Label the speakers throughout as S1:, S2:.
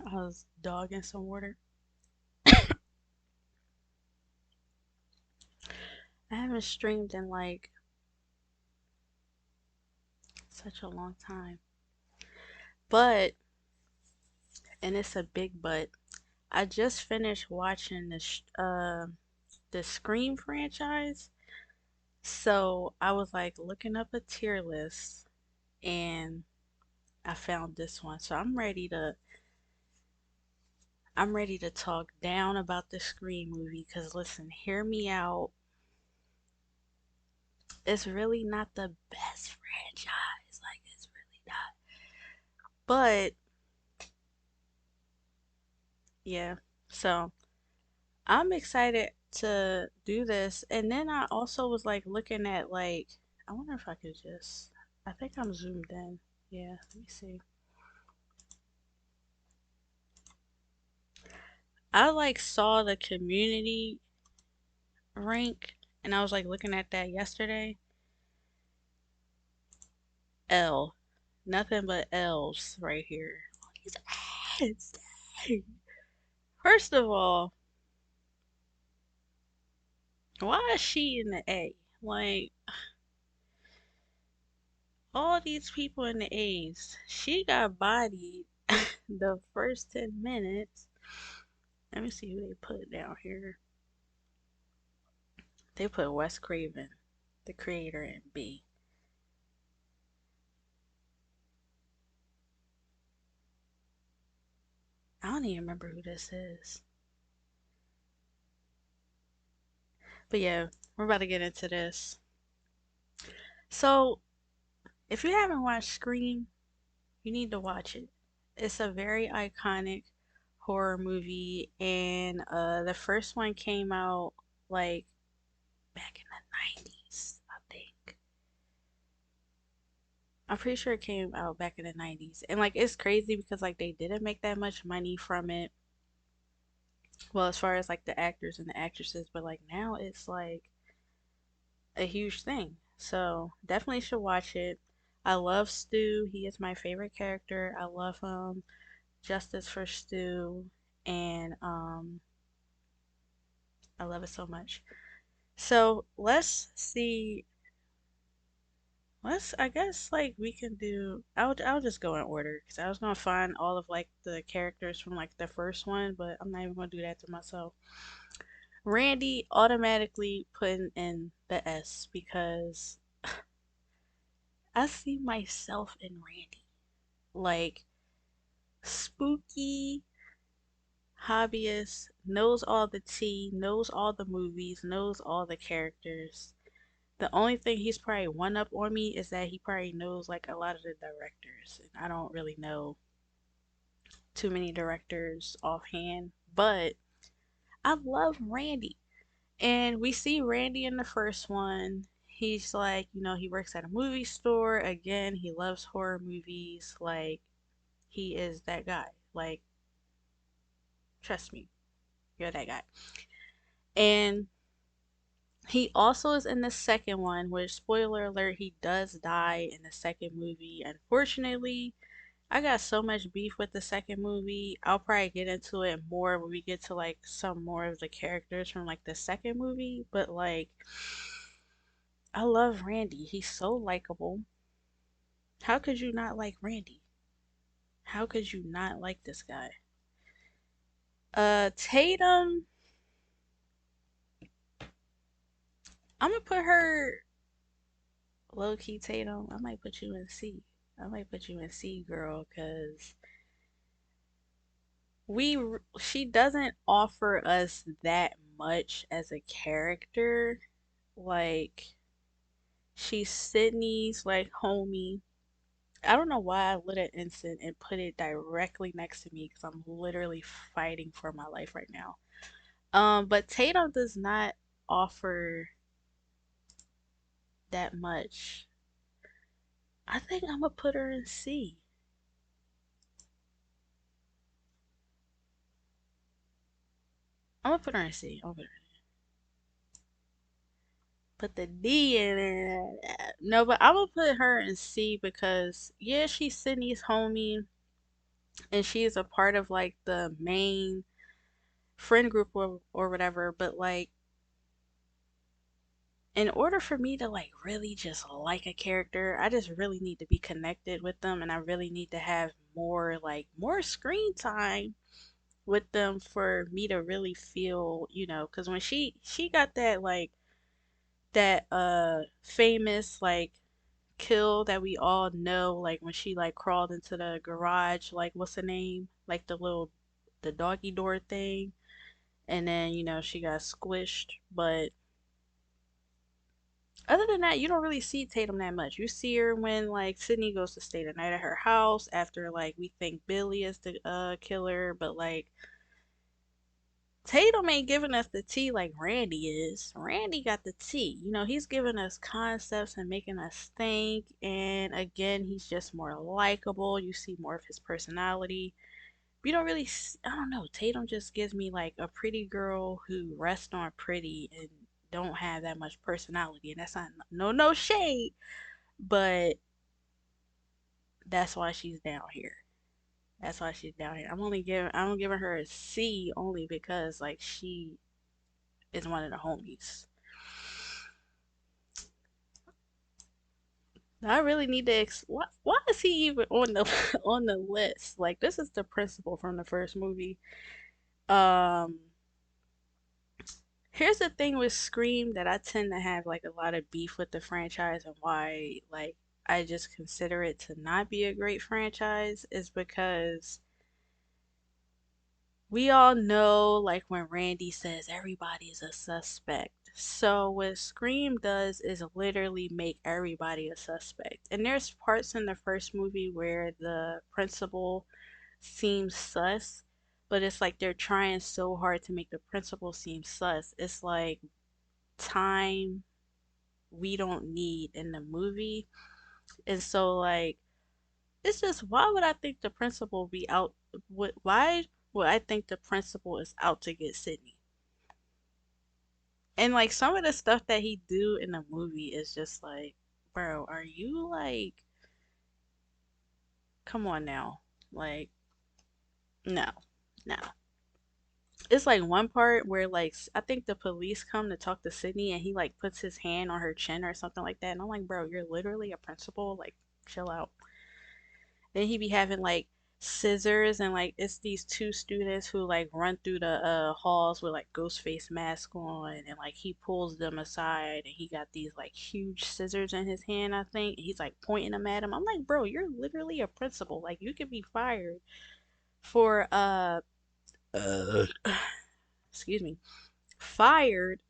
S1: I was dogging some water. I haven't streamed in like such a long time. But, and it's a big but, I just finished watching the Scream franchise. So I was like looking up a tier list and I found this one. So I'm ready to talk down about the Scream movie because listen, hear me out. It's really not the best franchise. Like it's really not. But yeah. So I'm excited to do this. And then I also was like looking at like I wonder if I could just I think I'm zoomed in. Yeah, let me see. I like saw the community rank and I was like looking at that yesterday. L. Nothing but L's right here. These ads. Dang. First of all, why is she in the A? Like all these people in the A's. She got bodied the first 10 minutes. Let me see who they put down here. They put Wes Craven, the creator, in B. I don't even remember who this is. But yeah, we're about to get into this. So, if you haven't watched Scream, you need to watch it. It's a very iconic horror movie, and the first one came out like back in the 90s, I think. I'm pretty sure it came out back in the 90s. And like it's crazy because like they didn't make that much money from it. Well, as far as like the actors and the actresses, but like now it's like a huge thing. So, definitely should watch it. I love Stu. He is my favorite character. I love him. Justice for Stu and I love it so much. So, let's see. Let's I guess like we can do I'll just go in order cuz I was going to find all of like the characters from like the first one, but I'm not even going to do that to myself. Randy automatically putting in the S because I see myself in Randy. Like spooky hobbyist, knows all the tea, knows all the movies, knows all the characters. The only thing he's probably one up on me is that he probably knows like a lot of the directors. And I don't really know too many directors offhand, but I love Randy. And we see Randy in the first one. He's like, he works at a movie store. Again, he loves horror movies. Like, he is that guy. Like, trust me, you're that guy. And he also is in the second one, which, spoiler alert, he does die in the second movie. Unfortunately, I got so much beef with the second movie. I'll probably get into it more when we get to like some more of the characters from like the second movie. But like, I love Randy. He's so likable. How could you not like Randy? How could you not like this guy? Tatum, I'm gonna put her low key Tatum. I might put you in C. I might put you in C, girl, cause she doesn't offer us that much as a character. Like she's Sydney's like homie. I don't know why I lit an instant and put it directly next to me because I'm literally fighting for my life right now. But Tatum does not offer that much. I think I'm gonna put her in C. I'm gonna put her in C. I'm gonna put the D in it. No, but I'm gonna put her in C because yeah, she's Sydney's homie. and she is a part of like the main friend group or whatever. But like, in order for me to like really just like a character, I just really need to be connected with them, and I really need to have more screen time with them for me to really feel, because when she got that famous like kill that we all know, like when she like crawled into the garage, like what's the name? Like the doggy door thing, and then she got squished. But other than that, you don't really see Tatum that much. You see her when like Sydney goes to stay the night at her house after like we think Billy is the killer, but like Tatum ain't giving us the tea like Randy is. Randy got the tea. He's giving us concepts and making us think. And again, he's just more likable. You see more of his personality. You don't really, I don't know. Tatum just gives me like a pretty girl who rests on pretty and don't have that much personality. And that's not no shade, but that's why she's down here. That's why she's down here. I'm giving her a C only because like she is one of the homies. I really need to. Why is he even on the on the list? Like this is the principal from the first movie. Um, Here's the thing with Scream that I tend to have like a lot of beef with the franchise and why like I just consider it to not be a great franchise is because we all know like when Randy says everybody's a suspect. So what Scream does is literally make everybody a suspect. And there's parts in the first movie where the principal seems sus, but it's like they're trying so hard to make the principal seem sus. It's like time we don't need in the movie. And so like it's just why would I think the principal be out why would I think the principal is out to get Sydney? And like some of the stuff that he do in the movie is just like, bro, are you like come on now. Like no. No. It's like one part where like I think the police come to talk to Sydney and he like puts his hand on her chin or something like that and I'm like, bro, you're literally a principal, like chill out. Then he be having like scissors and like it's these two students who like run through the halls with like ghost face mask on and like he pulls them aside and he got these like huge scissors in his hand, I think. He's like pointing them at him. I'm like, bro, you're literally a principal. Like you could be fired for excuse me, fired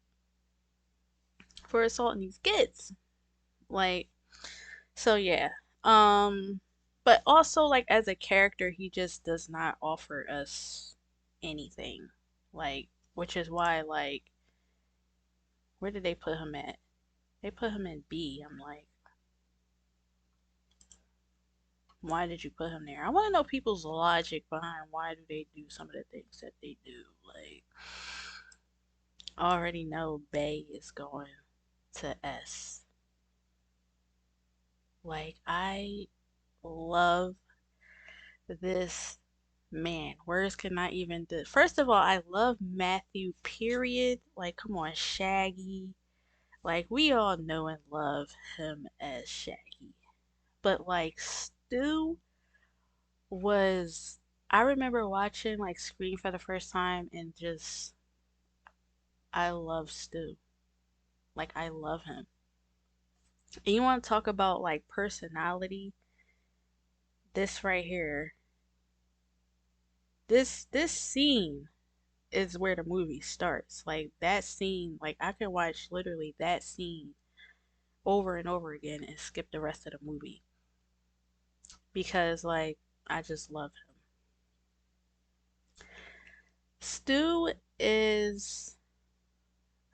S1: for assaulting these kids. Like, so yeah. Um, but also like as a character, he just does not offer us anything. Like, which is why like where did they put him at? They put him in B. I'm like, why did you put him there? I want to know people's logic behind why do they do some of the things that they do. Like, I already know Bay is going to S. Like, I love this man. Words cannot even do. First of all, I love Matthew, period. Like, come on, Shaggy. Like, we all know and love him as Shaggy. But, like, Stu was. I remember watching, like, Scream for the first time and just. I love Stu. Like, I love him. And you want to talk about, like, personality? This right here. This scene is where the movie starts. Like that scene, like I can watch literally that scene over and over again and skip the rest of the movie because like I just love him. Stu is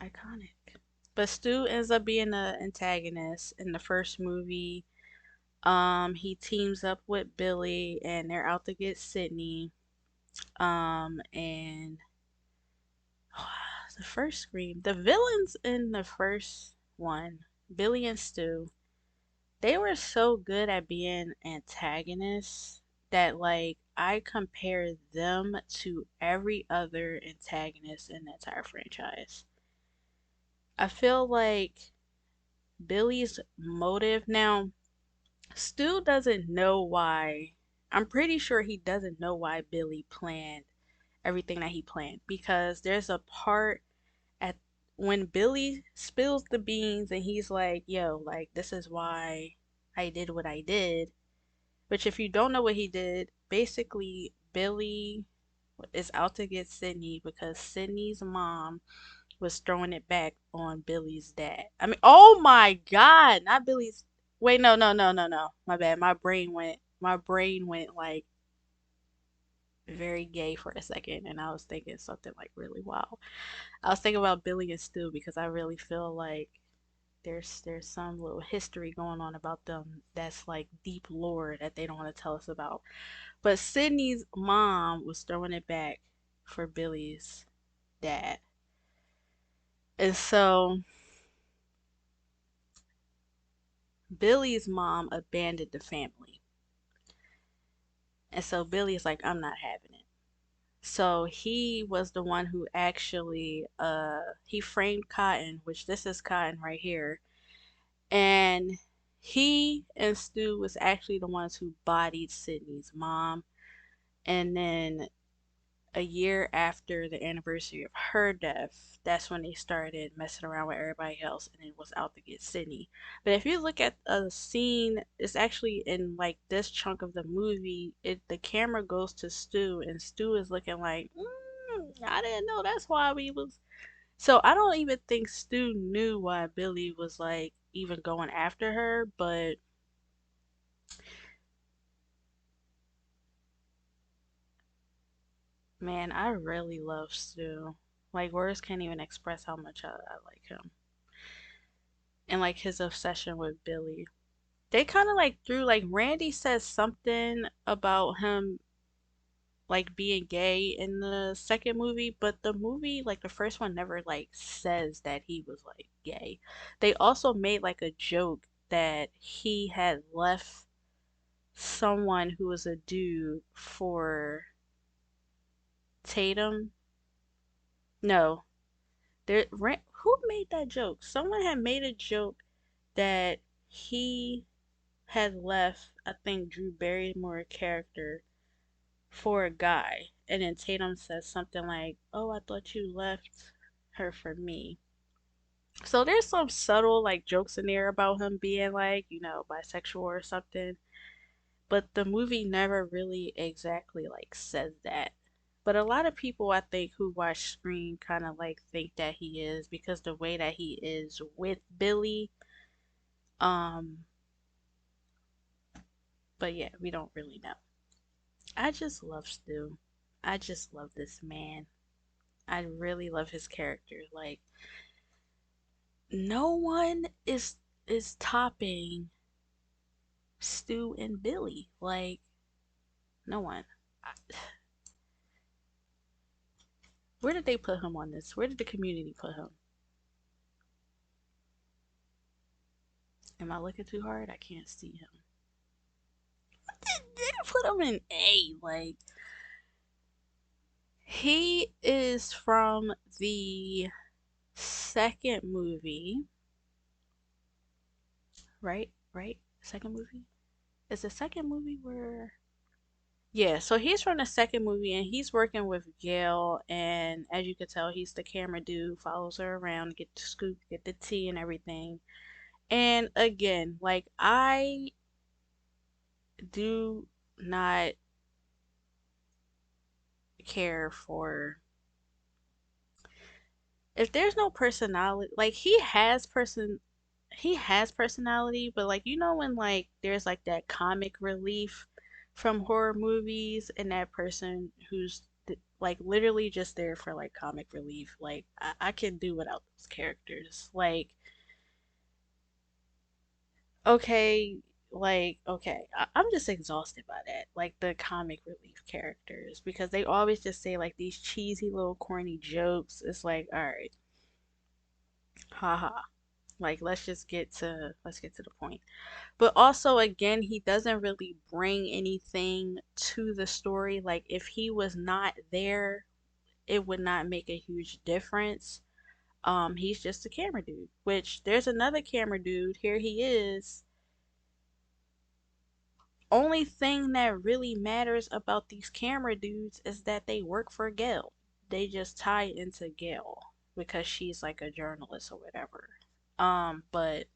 S1: iconic. But Stu ends up being the antagonist in the first movie. He teams up with Billy and they're out to get Sydney. And the first Scream, the villains in the first one, Billy and Stu, they were so good at being antagonists that like I compare them to every other antagonist in the entire franchise. I feel like Billy's motive now, Stu doesn't know why. I'm pretty sure he doesn't know why Billy planned everything that he planned because there's a part at when Billy spills the beans and he's like, "Yo, like this is why I did what I did." Which if you don't know what he did, basically Billy is out to get Sydney because Sydney's mom was throwing it back on Billy's dad. I mean, oh my God, not Billy's. Wait, no, no, no, no, no. My bad. My brain went like very gay for a second, and I was thinking something like really wild. I was thinking about Billy and Stu because I really feel like there's some little history going on about them that's like deep lore that they don't want to tell us about. But Sydney's mom was throwing it back for Billy's dad. And so Billy's mom abandoned the family. And so Billy's like, I'm not having it. So he was the one who actually he framed Cotton, which this is Cotton right here. And he and Stu was actually the ones who bodied Sydney's mom. And then a year after the anniversary of her death, that's when they started messing around with everybody else and it was out to get Sydney. But if you look at a scene, it's actually in like this chunk of the movie, the camera goes to Stu and Stu is looking like, I didn't know that's why we was. So I don't even think Stu knew why Billy was like even going after her, but man, I really love Stu. Like words can't even express how much I like him. And like his obsession with Billy. They kind of like threw like Randy says something about him like being gay in the second movie, but the movie like the first one never like says that he was like gay. They also made like a joke that he had left someone who was a dude for Tatum. No, who made that joke? Someone had made a joke that he had left, I think, Drew Barrymore character for a guy. And then Tatum says something like, "Oh, I thought you left her for me." So there's some subtle like jokes in there about him being like, bisexual or something. But the movie never really exactly like says that. But a lot of people I think who watch Scream kind of like think that he is because the way that he is with Billy. Um, but yeah, we don't really know. I just love Stu. I just love this man. I really love his character. Like no one is topping Stu and Billy. Like no one. Where did they put him on this? Where did the community put him? Am I looking too hard? I can't see him. They put him in A. Like he is from the second movie, right? Right? Second movie? Is the second movie where yeah, so he's from the second movie and he's working with Gail and as you can tell he's the camera dude, follows her around, get the scoop, get the tea and everything. And again, like I do not care for if there's no personality, like he has personality, but like when like there's like that comic relief from horror movies and that person who's like literally just there for like comic relief, like I can do without those characters. Like okay, I'm just exhausted by that. Like the comic relief characters because they always just say like these cheesy little corny jokes. It's like, all right, haha. Like let's get to the point. But also again, he doesn't really bring anything to the story. Like if he was not there, it would not make a huge difference. He's just a camera dude. Which there's another camera dude. Here he is. Only thing that really matters about these camera dudes is that they work for Gail. They just tie into Gail because she's like a journalist or whatever. But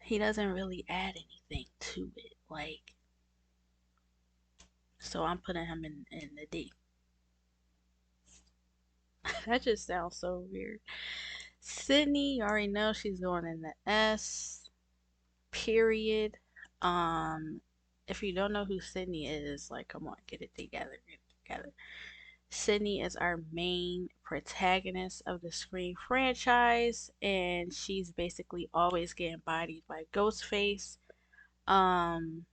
S1: he doesn't really add anything to it. Like, so I'm putting him in the D. That just sounds so weird. Sydney, you already know she's going in the S. Period. Um, if you don't know who Sydney is, like, come on, get it together, get it together. Sydney is our main protagonist of the Scream franchise, and she's basically always getting bodied by Ghostface. Um,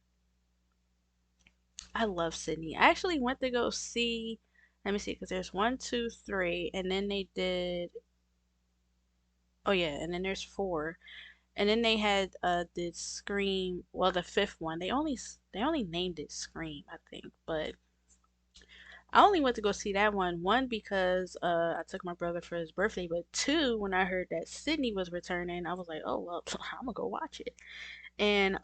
S1: I love Sydney. I actually went to go see. Let me see, because there's one, two, three, and then they did. Oh yeah, and then there's four, and then they had did Scream. Well, the fifth one. They only named it Scream, I think, but I only went to go see that one. One because I took my brother for his birthday, but two when I heard that Sydney was returning, I was like, oh well, I'm gonna go watch it. And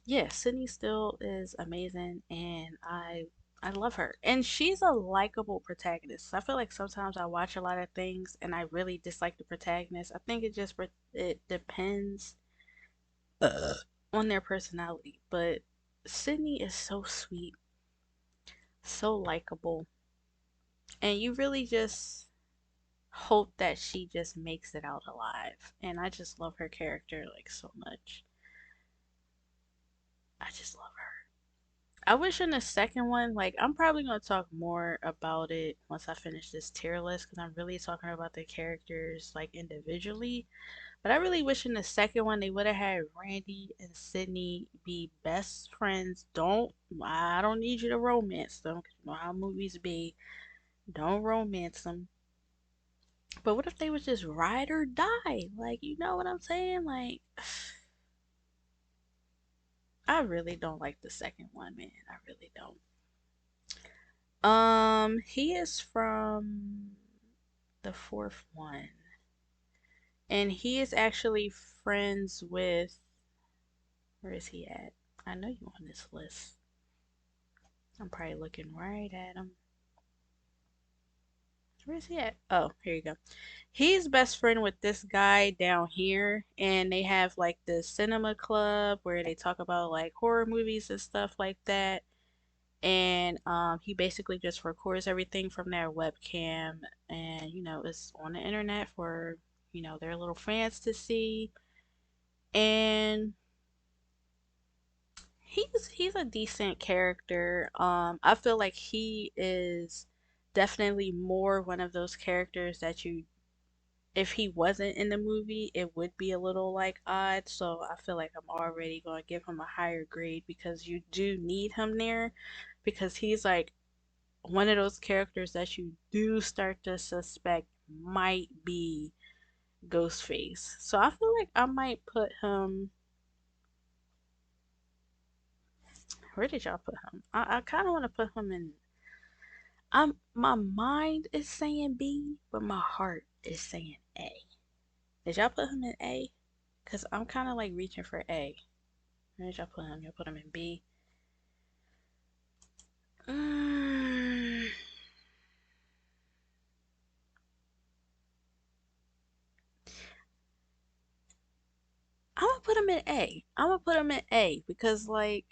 S1: yeah, Sydney still is amazing, and I love her. And she's a likable protagonist. I feel like sometimes I watch a lot of things and I really dislike the protagonist. I think it depends on their personality, but Sydney is so sweet, so likable, and you really just hope that she just makes it out alive. And I just love her character like so much. I just love her. I wish in the second one, like I'm probably gonna talk more about it once I finish this tier list because I'm really talking about the characters like individually. But I really wish in the second one they would have had Randy and Sydney be best friends. I don't need you to romance them 'cause you know how movies be. Don't romance them. But what if they was just ride or die? Like, you know what I'm saying? Like, I really don't like the second one, man. I really don't. He is from the fourth one, and he is actually friends with. Where is he at? I know you on this list. I'm probably looking right at him. Where is he at? Oh, here you go. He's best friend with this guy down here, and they have like the cinema club where they talk about like horror movies and stuff like that. And he basically just records everything from their webcam, and it's on the internet for their little fans to see. And he's a decent character. I feel like he is definitely more one of those characters that you if he wasn't in the movie, it would be a little like odd. So I feel like I'm already going to give him a higher grade because you do need him there because he's like one of those characters that you do start to suspect might be Ghostface. So I feel like I might put him. Where did y'all put him? I kind of want to put him in. My mind is saying B, but my heart is saying A. Did y'all put him in A? Cause I'm kind of like reaching for A. Where did y'all put him? Y'all put him in B. Mm, I'm gonna put him in A. I'm gonna put him in A because like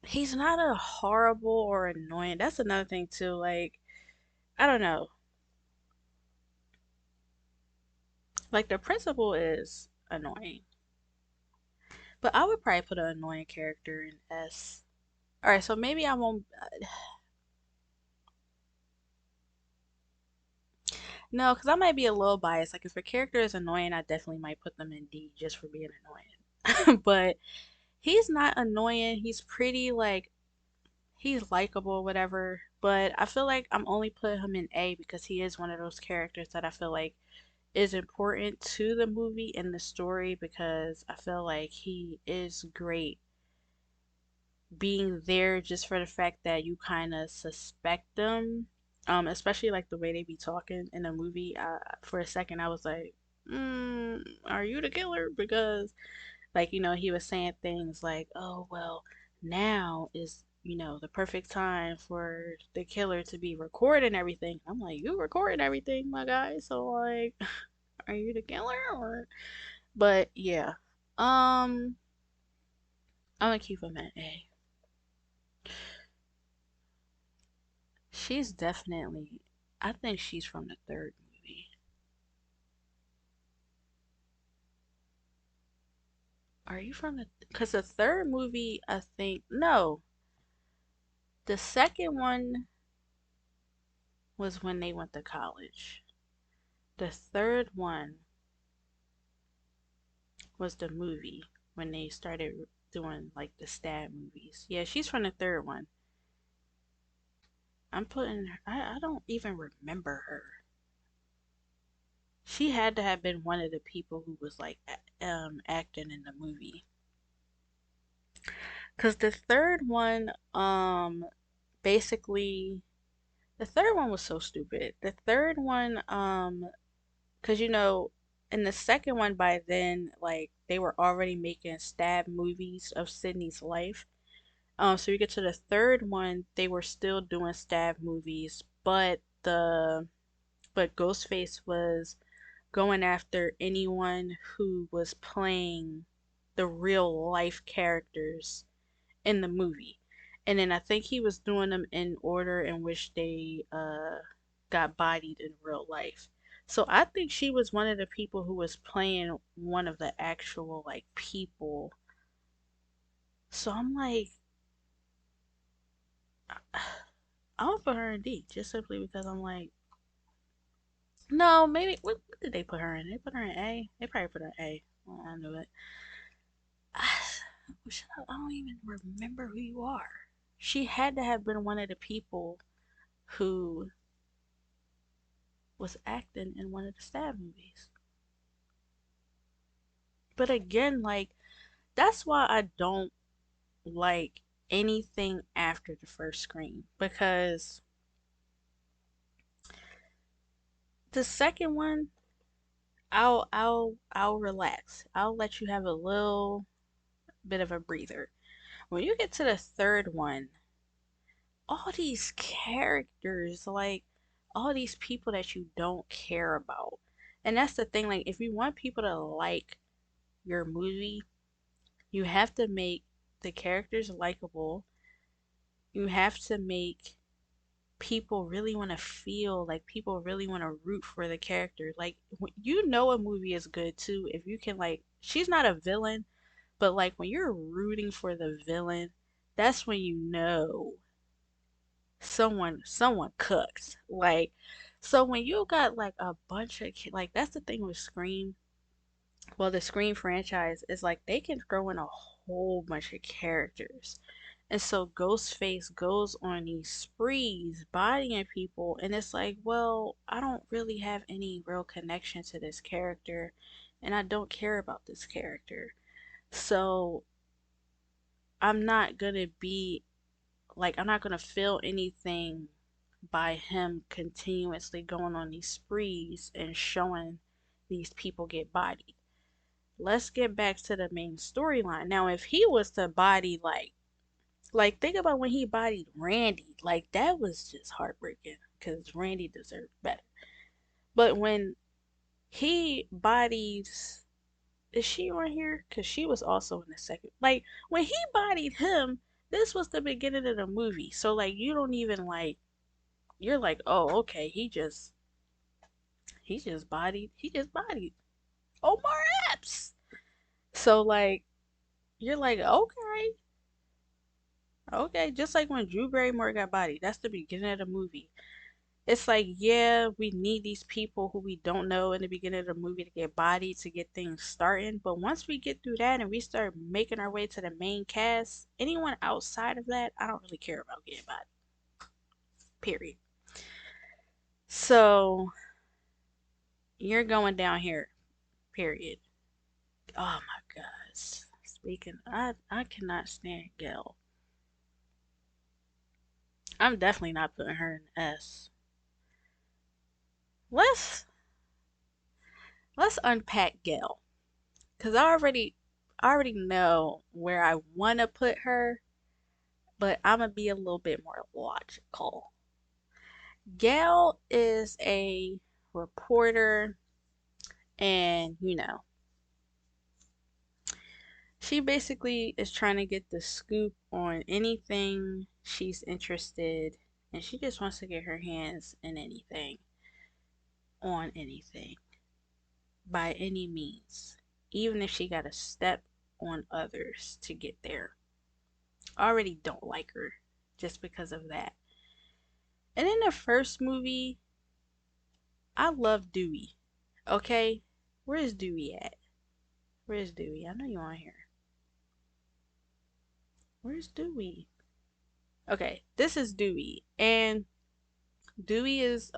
S1: he's not a horrible or annoying. That's another thing too. Like I don't know. Like the principal is annoying, but I would probably put an annoying character in S. All right, so maybe I won't. No, because I might be a little biased. Like if a character is annoying, I definitely might put them in D just for being annoying. But he's not annoying. He's pretty like he's likable, whatever. But I feel like I'm only putting him in A because he is one of those characters that I feel like is important to the movie and the story because I feel like he is great being there just for the fact that you kind of suspect them. Especially like the way they be talking in the movie. For a second, I was like, are you the killer? Because like, he was saying things like, oh, well, now is, the perfect time for the killer to be recording everything. I'm like, you recording everything, my guy. So, like, are you the killer? Or, but yeah, I'm gonna keep him at A. She's definitely, I think she's from the third movie. Are you from the, because the third movie, I think, no, the second one was when they went to college. The third one was the movie when they started doing like the stab movies. Yeah, she's from the third one. I'm putting her, I don't even remember her. She had to have been one of the people who was like acting in the movie. Cause the third one, basically, the third one was so stupid. The third one, cause in the second one by then, like they were already making stab movies of Sydney's life. So you get to the third one, they were still doing stab movies, but Ghostface was going after anyone who was playing the real life characters in the movie. And then I think he was doing them in order in which they got bodied in real life. So I think she was one of the people who was playing one of the actual like people. So I'm like, I'll put her in D just simply because I'm like, no, maybe what did they put her in? They put her in A. They probably put her in A. Well, I knew it. I don't even remember who you are. She had to have been one of the people who was acting in one of the stab movies. But again, like that's why I don't like anything after the first Scream because the second one, I'll relax. I'll let you have a little bit of a breather. When you get to the third one, all these characters, like all these people that you don't care about. And that's the thing, like if you want people to like your movie, you have to make the characters likable. You have to make people really want to feel like people really want to root for the character. Like a movie is good too if you can like she's not a villain, but like when you're rooting for the villain, that's when someone cooked. Like so when you got like a bunch of like that's the thing with Scream. Well, the Scream franchise is like they can throw in a whole bunch of characters. And so Ghostface goes on these sprees, bodying people, and it's like, well, I don't really have any real connection to this character, and I don't care about this character. So I'm not gonna be I'm not gonna feel anything by him continuously going on these sprees and showing these people get bodied. Let's get back to the main storyline. Now, if he was to body like think about when he bodied Randy, like that was just heartbreaking because Randy deserved better. But when he bodies, is she on here? Because she was also in the second. Like when he bodied him, this was the beginning of the movie. So like you don't even like you're like, oh okay, he just bodied Omar Epps. So like you're like okay, just like when Drew Barrymore got bodied, that's the beginning of the movie. It's like, yeah, we need these people who we don't know in the beginning of the movie to get bodied to get things starting. But once we get through that and we start making our way to the main cast, anyone outside of that, I don't really care about getting bodied. Period. So you're going down here. Period. Oh my gosh. Speaking, I cannot stand Gail. I'm definitely not putting her in S. Let's let's unpack Gail, cause I already know where I want to put her, but I'm gonna be a little bit more logical. Gail is a reporter, and she basically is trying to get the scoop on anything she's interested, and she just wants to get her hands in anything, on anything, by any means, even if she got to step on others to get there. I already don't like her just because of that. And in the first movie, I love Dewey. Okay? Where's Dewey at? Where's Dewey? I know you on here. Where's Dewey? Okay, this is Dewey. And Dewey is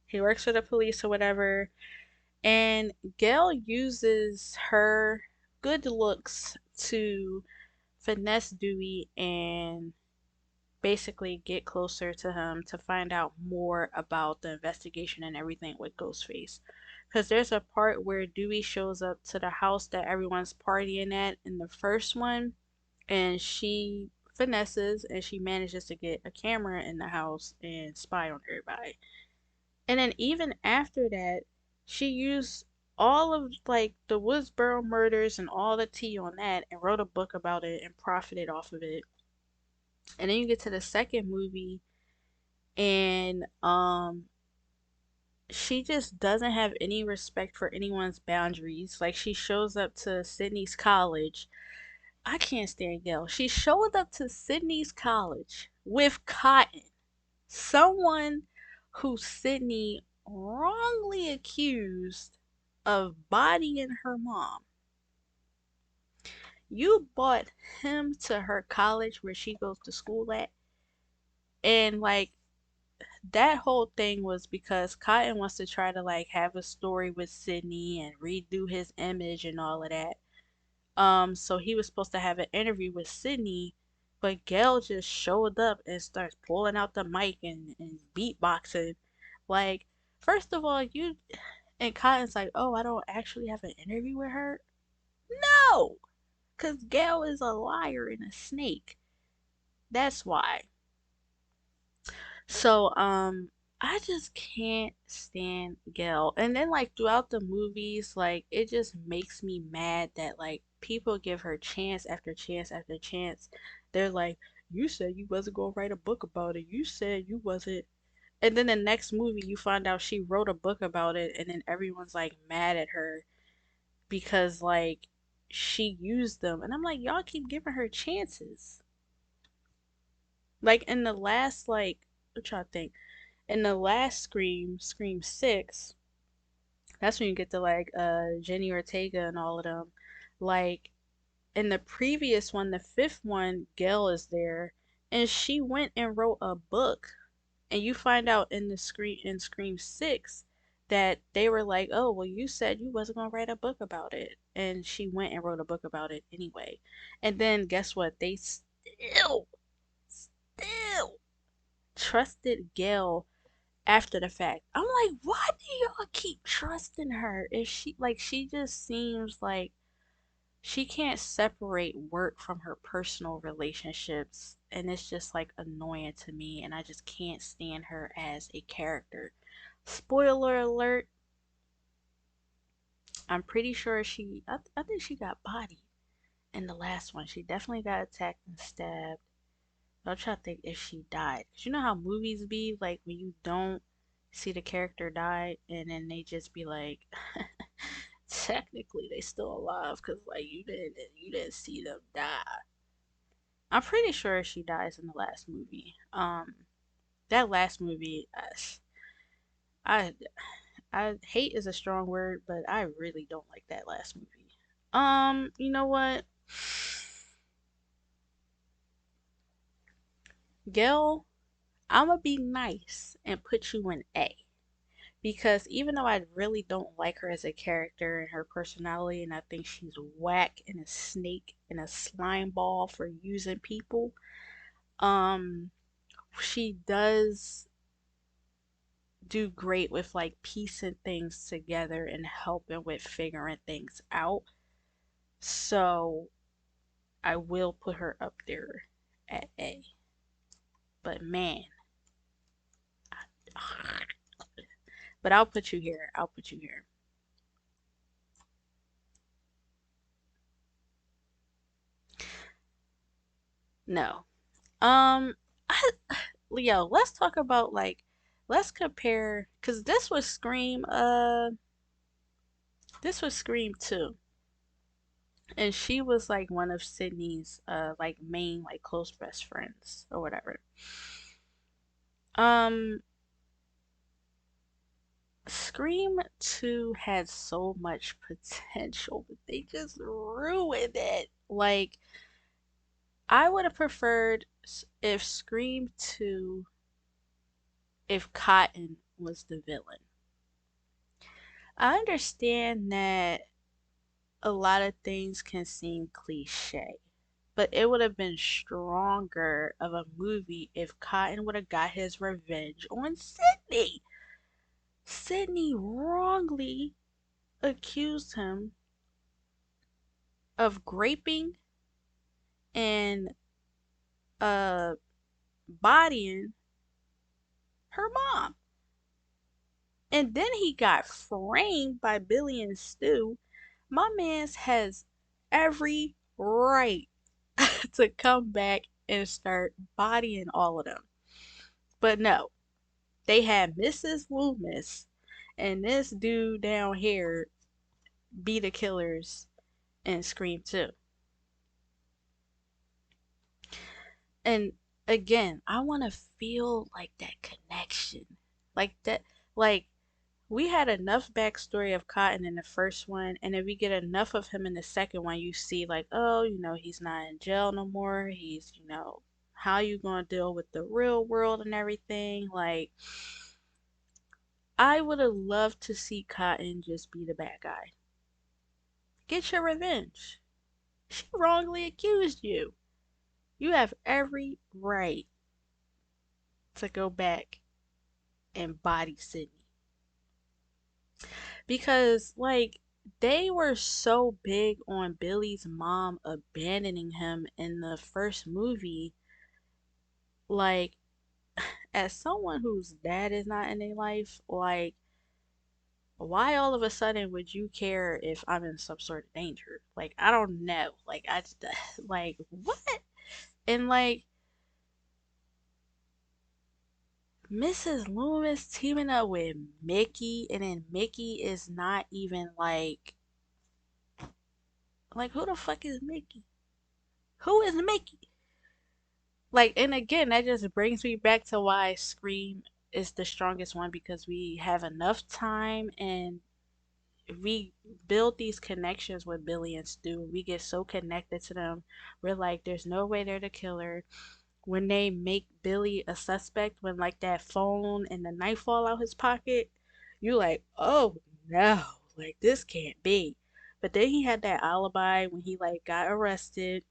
S1: he works for the police or whatever. And Gail uses her good looks to finesse Dewey and basically get closer to him to find out more about the investigation and everything with Ghostface. Because there's a part where Dewey shows up to the house that everyone's partying at in the first one, and she finesses and she manages to get a camera in the house and spy on everybody. And then even after that, she used all of like the Woodsboro murders and all the tea on that and wrote a book about it and profited off of it. And then you get to the second movie, and she just doesn't have any respect for anyone's boundaries. Like, she shows up to Sydney's college. I can't stand Gail. She showed up to Sydney's college with Cotton, someone who Sydney wrongly accused of bodying her mom. You brought him to her college where she goes to school at, and like, that whole thing was because Cotton wants to try to like have a story with Sydney and redo his image and all of that. So he was supposed to have an interview with Sydney, but Gail just showed up and starts pulling out the mic and beatboxing. Like, first of all, you and Cotton's like, oh, I don't actually have an interview with her. No, because Gail is a liar and a snake. That's why. So, I just can't stand Gail. And then like throughout the movies, like it just makes me mad that like people give her chance after chance after chance. They're like, you said you wasn't gonna write a book about it. You said you wasn't. And then the next movie you find out she wrote a book about it, and then everyone's like mad at her because like she used them. And I'm like, y'all keep giving her chances. Like in the last I'm trying to think. In the last Scream, Scream 6, that's when you get to like Jenny Ortega and all of them. Like in the previous one, the fifth one, Gail is there, and she went and wrote a book. And you find out in the Scream 6 that they were like, "Oh, well, you said you wasn't gonna write a book about it," and she went and wrote a book about it anyway. And then guess what? They still trusted Gail after the fact. I'm like, why do y'all keep trusting her? If she just seems like she can't separate work from her personal relationships, and it's just like annoying to me, and I just can't stand her as a character. Spoiler alert, I'm pretty sure I think she got bodied in the last one. She definitely got attacked and stabbed. I'm trying to think if she died. 'Cause you know how movies be like when you don't see the character die and then they just be like, technically they still alive because like you didn't see them die. I'm pretty sure she dies in the last movie. that last movie, I I hate is a strong word, but I really don't like that last movie. You know what? Gail, I'm gonna be nice and put you in A. Because even though I really don't like her as a character and her personality, and I think she's whack and a snake and a slime ball for using people, um, she does do great with like piecing things together and helping with figuring things out. So I will put her up there at A. But man, but I'll put you here. I'll put you here. No. I, Leo, let's talk about like let's compare cuz this was Scream 2 and she was like one of Sydney's like main like close best friends or whatever. Um Scream 2 had so much potential, but they just ruined it. Like I would have preferred if Scream 2 if Cotton was the villain. I understand that a lot of things can seem cliche, but it would have been stronger of a movie if Cotton would have got his revenge on Sydney. Sydney wrongly accused him of raping and uh bodying her mom. And then he got framed by Billy and Stu. My man's has every right to come back and start bodying all of them. But no, they had Mrs. Loomis and this dude down here be the killers in Scream 2. And again, I want to feel like that connection. Like that, like we had enough backstory of Cotton in the first one, and if we get enough of him in the second one, you see like, oh, he's not in jail no more. He's, how you gonna deal with the real world and everything. Like, I would have loved to see Cotton just be the bad guy. Get your revenge. She wrongly accused you. You have every right to go back and body Sydney. Because, like, they were so big on Billy's mom abandoning him in the first movie. Like, as someone whose dad is not in their life, like, why all of a sudden would you care if I'm in some sort of danger? Like, I don't know. Like, like, what? And, like, Mrs. Loomis teaming up with Mickey, and then Mickey is not even like, who the fuck is Mickey? Who is Mickey? Like, and again, that just brings me back to why Scream is the strongest one because we have enough time and we build these connections with Billy and Stu. We get so connected to them. We're like, there's no way they're the killer. When they make Billy a suspect, when like that phone and the knife fall out his pocket, you like, oh no, like this can't be. But then he had that alibi when he like got arrested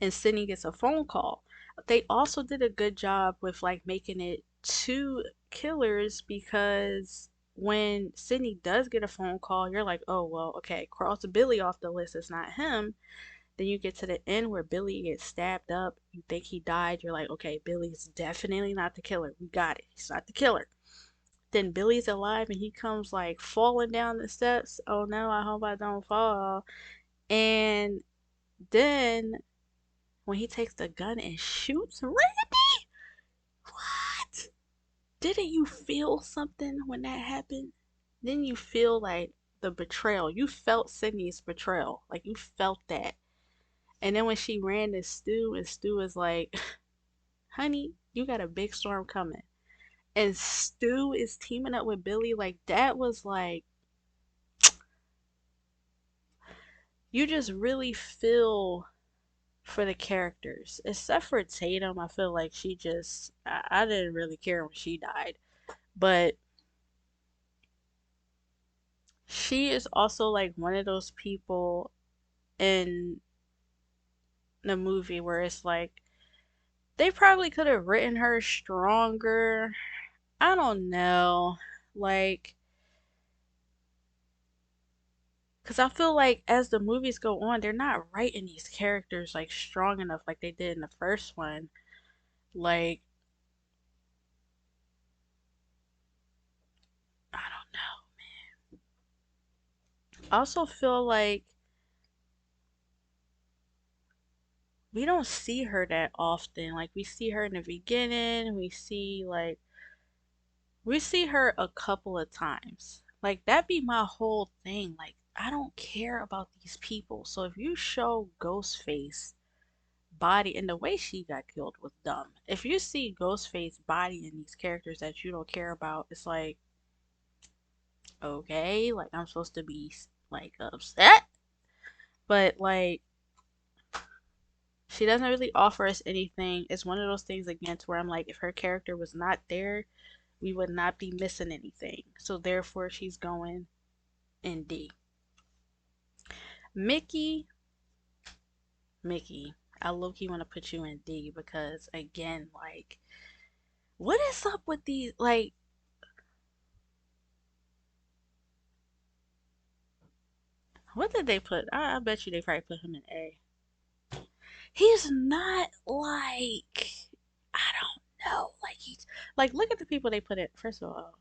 S1: and Sydney gets a phone call. They also did a good job with like making it two killers because when Sydney does get a phone call, you're like, oh well, okay, cross Billy off the list. It's not him. Then you get to the end where Billy gets stabbed up. You think he died. You're like, okay, Billy's definitely not the killer. We got it. He's not the killer. Then Billy's alive and he comes like falling down the steps. Oh no, I hope I don't fall. And then when he takes the gun and shoots Randy? What? Didn't you feel something when that happened? Didn't you feel like the betrayal? You felt Sydney's betrayal. Like you felt that. And then when she ran to Stu and Stu was like, honey, you got a big storm coming. And Stu is teaming up with Billy. Like, that was like, you just really feel for the characters. Except for Tatum, I feel like she just, I didn't really care when she died. But she is also like one of those people in the movie where it's like, they probably could have written her stronger. I don't know. Like, because I feel like as the movies go on, they're not writing these characters like strong enough like they did in the first one. Like, I don't know. I also feel like we don't see her that often. Like, we see her in the beginning, we see her a couple of times. Like, that be my whole thing. Like, I don't care about these people. So if you show Ghostface body, and the way she got killed was dumb. If you see Ghostface body in these characters that you don't care about, it's like, okay, like I'm supposed to be like upset, but like she doesn't really offer us anything. It's one of those things again to where I'm like, if her character was not there, we would not be missing anything. So therefore, she's going in D. Mickey, Mickey, I low key want to put you in D because again, like, what is up with these? Like, what did they put? I bet you they probably put him in A. He's not like, I don't know. Like, he's like, look at the people they put in. First of all,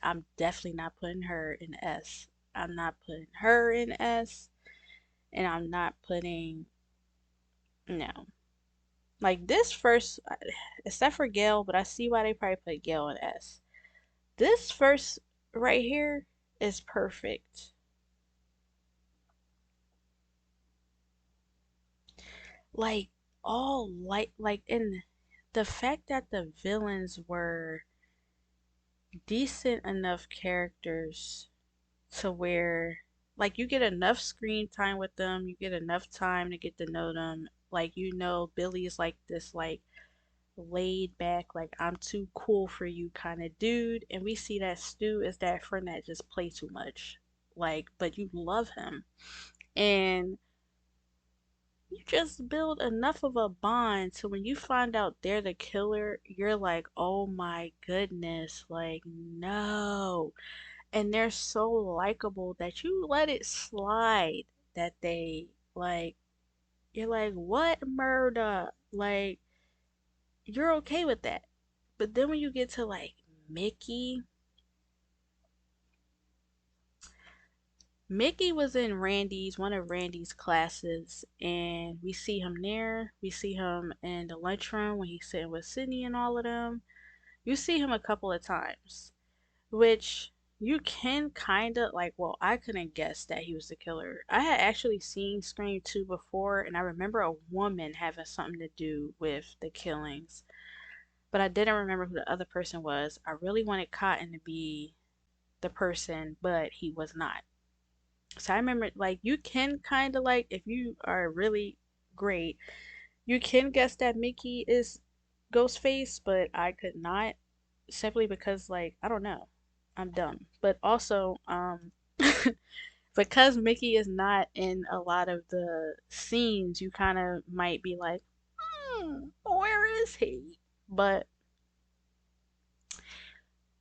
S1: I'm definitely not putting her in S. I'm not putting her in S, and I'm not putting, no. Like this first, except for Gail, but I see why they probably put Gail in S. This first right here is perfect. Like, all like in the fact that the villains were decent enough characters to where like you get enough screen time with them, you get enough time to get to know them. Like, you know, Billy is like this like laid back, like I'm too cool for you kind of dude, and we see that Stu is that friend that just play too much. Like, but you love him. And you just build enough of a bond so when you find out they're the killer, you're like, oh my goodness, like, no. And they're so likable that you let it slide that they, like, you're like, what murder? Like, you're okay with that. But then when you get to like Mickey, Mickey was in one of Randy's classes, and we see him there. We see him in the lunchroom when he's sitting with Sydney and all of them. You see him a couple of times, which you can kind of like, well, I couldn't guess that he was the killer. I had actually seen Scream 2 before, and I remember a woman having something to do with the killings, but I didn't remember who the other person was. I really wanted Cotton to be the person, but he was not. So I remember, like, you can kind of like, if you are really great, you can guess that Mickey is Ghostface, but I could not, simply because, like, I don't know, I'm dumb. But also, because Mickey is not in a lot of the scenes, you kind of might be like, where is he? But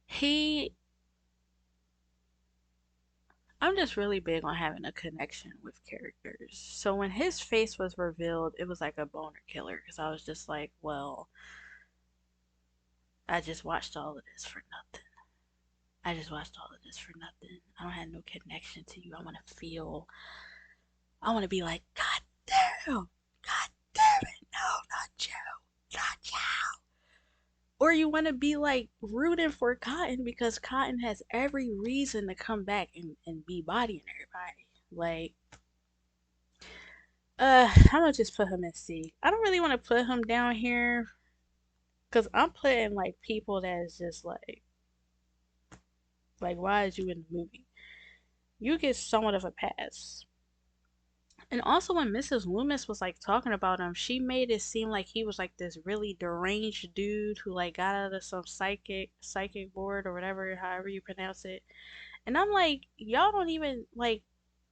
S1: he, I'm just really big on having a connection with characters. So when his face was revealed, it was like a boner killer because I was just like, well, I just watched all of this for nothing. I just watched all of this for nothing. I don't have no connection to you. I want to be like, God damn, God damn it, no, not you, not you. Or you want to be like rooting for Cotton because Cotton has every reason to come back and be bodying everybody. Like, I'm gonna just put him in C. I don't really want to put him down here Cause I'm putting like people that is just like why is you in the movie? You get somewhat of a pass. And also when Mrs. Loomis was like talking about him, she made it seem like he was like this really deranged dude who like got out of some psychic ward or whatever, however you pronounce it. And I'm like, y'all don't even like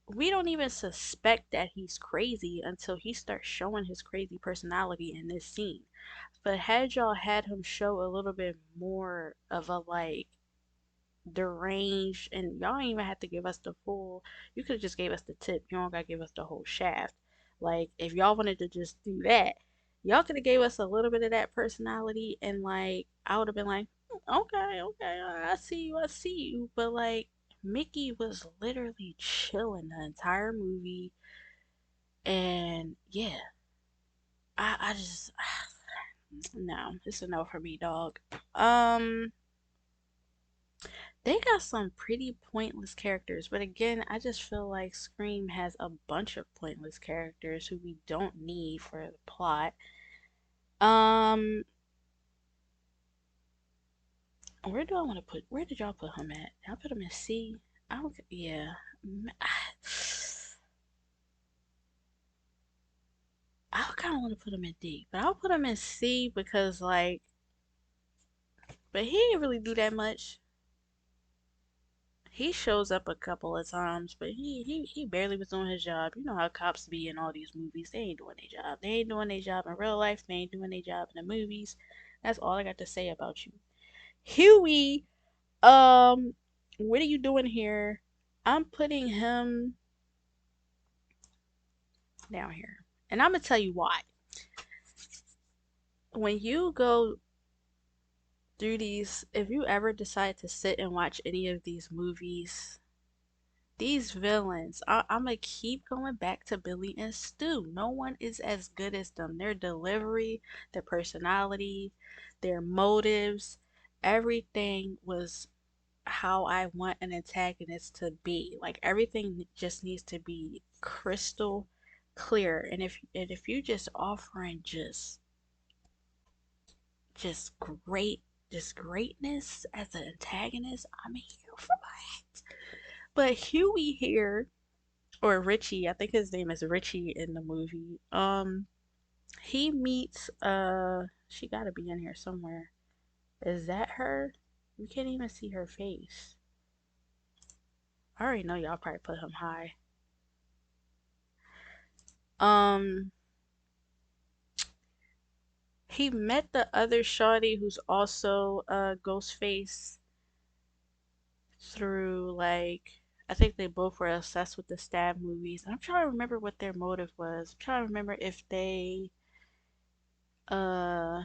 S1: we don't even suspect that he's crazy until he starts showing his crazy personality in this scene. But had y'all had him show a little bit more of a like deranged, and y'all don't even have to give us the full, you could have just gave us the tip, you don't gotta give us the whole shaft. Like if y'all wanted to just do that, y'all could have gave us a little bit of that personality, and like I would have been like, okay, okay, I see you," but like Mickey was literally chilling the entire movie, and yeah, I just no, it's a no for me, dog. They got some pretty pointless characters, but again, I just feel like Scream has a bunch of pointless characters who we don't need for the plot. Um, where did y'all put him at? Y'all put him in C? I don't, yeah. I kind of want to put him in D, but I'll put him in C because, like, but he didn't really do that much. He shows up a couple of times, but he barely was doing his job. You know how cops be in all these movies. They ain't doing their job. They ain't doing their job in real life. They ain't doing their job in the movies. That's all I got to say about you. Huey, um, what are you doing here? I'm putting him down here. And I'm gonna tell you why. When you go through these, if you ever decide to sit and watch any of these movies, these villains, I'm gonna keep going back to Billy and Stu. No one is as good as them. Their delivery, their personality, their motives, everything was how I want an antagonist to be. Like everything just needs to be crystal clear. And if you just offering just great just greatness as an antagonist, I'm here for it. But Huey here, or Richie, I think his name is Richie in the movie. He meets she gotta be in here somewhere. Is that her? We can't even see her face. I already know y'all probably put him high. Um he met the other shawty who's also Ghostface through like I think they both were obsessed with the stab movies. I'm trying to remember what their motive was. I'm trying to remember if they uh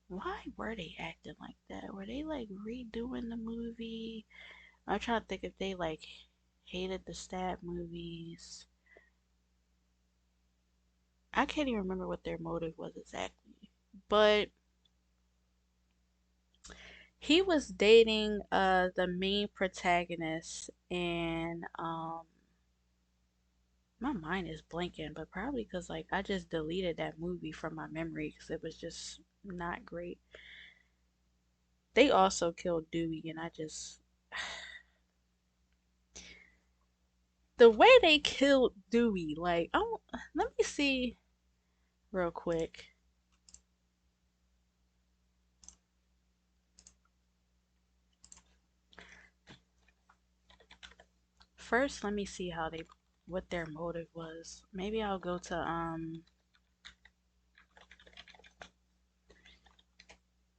S1: why were they acting like that? Were they like redoing the movie? I'm trying to think if they like hated the stab movies. I can't even remember what their motive was exactly. But he was dating the main protagonist, and my mind is blanking, but probably because like I just deleted that movie from my memory because it was just not great. They also killed Dewey, and I just the way they killed Dewey, like I don't, let me see real quick. First, let me see how they what their motive was. Maybe I'll go to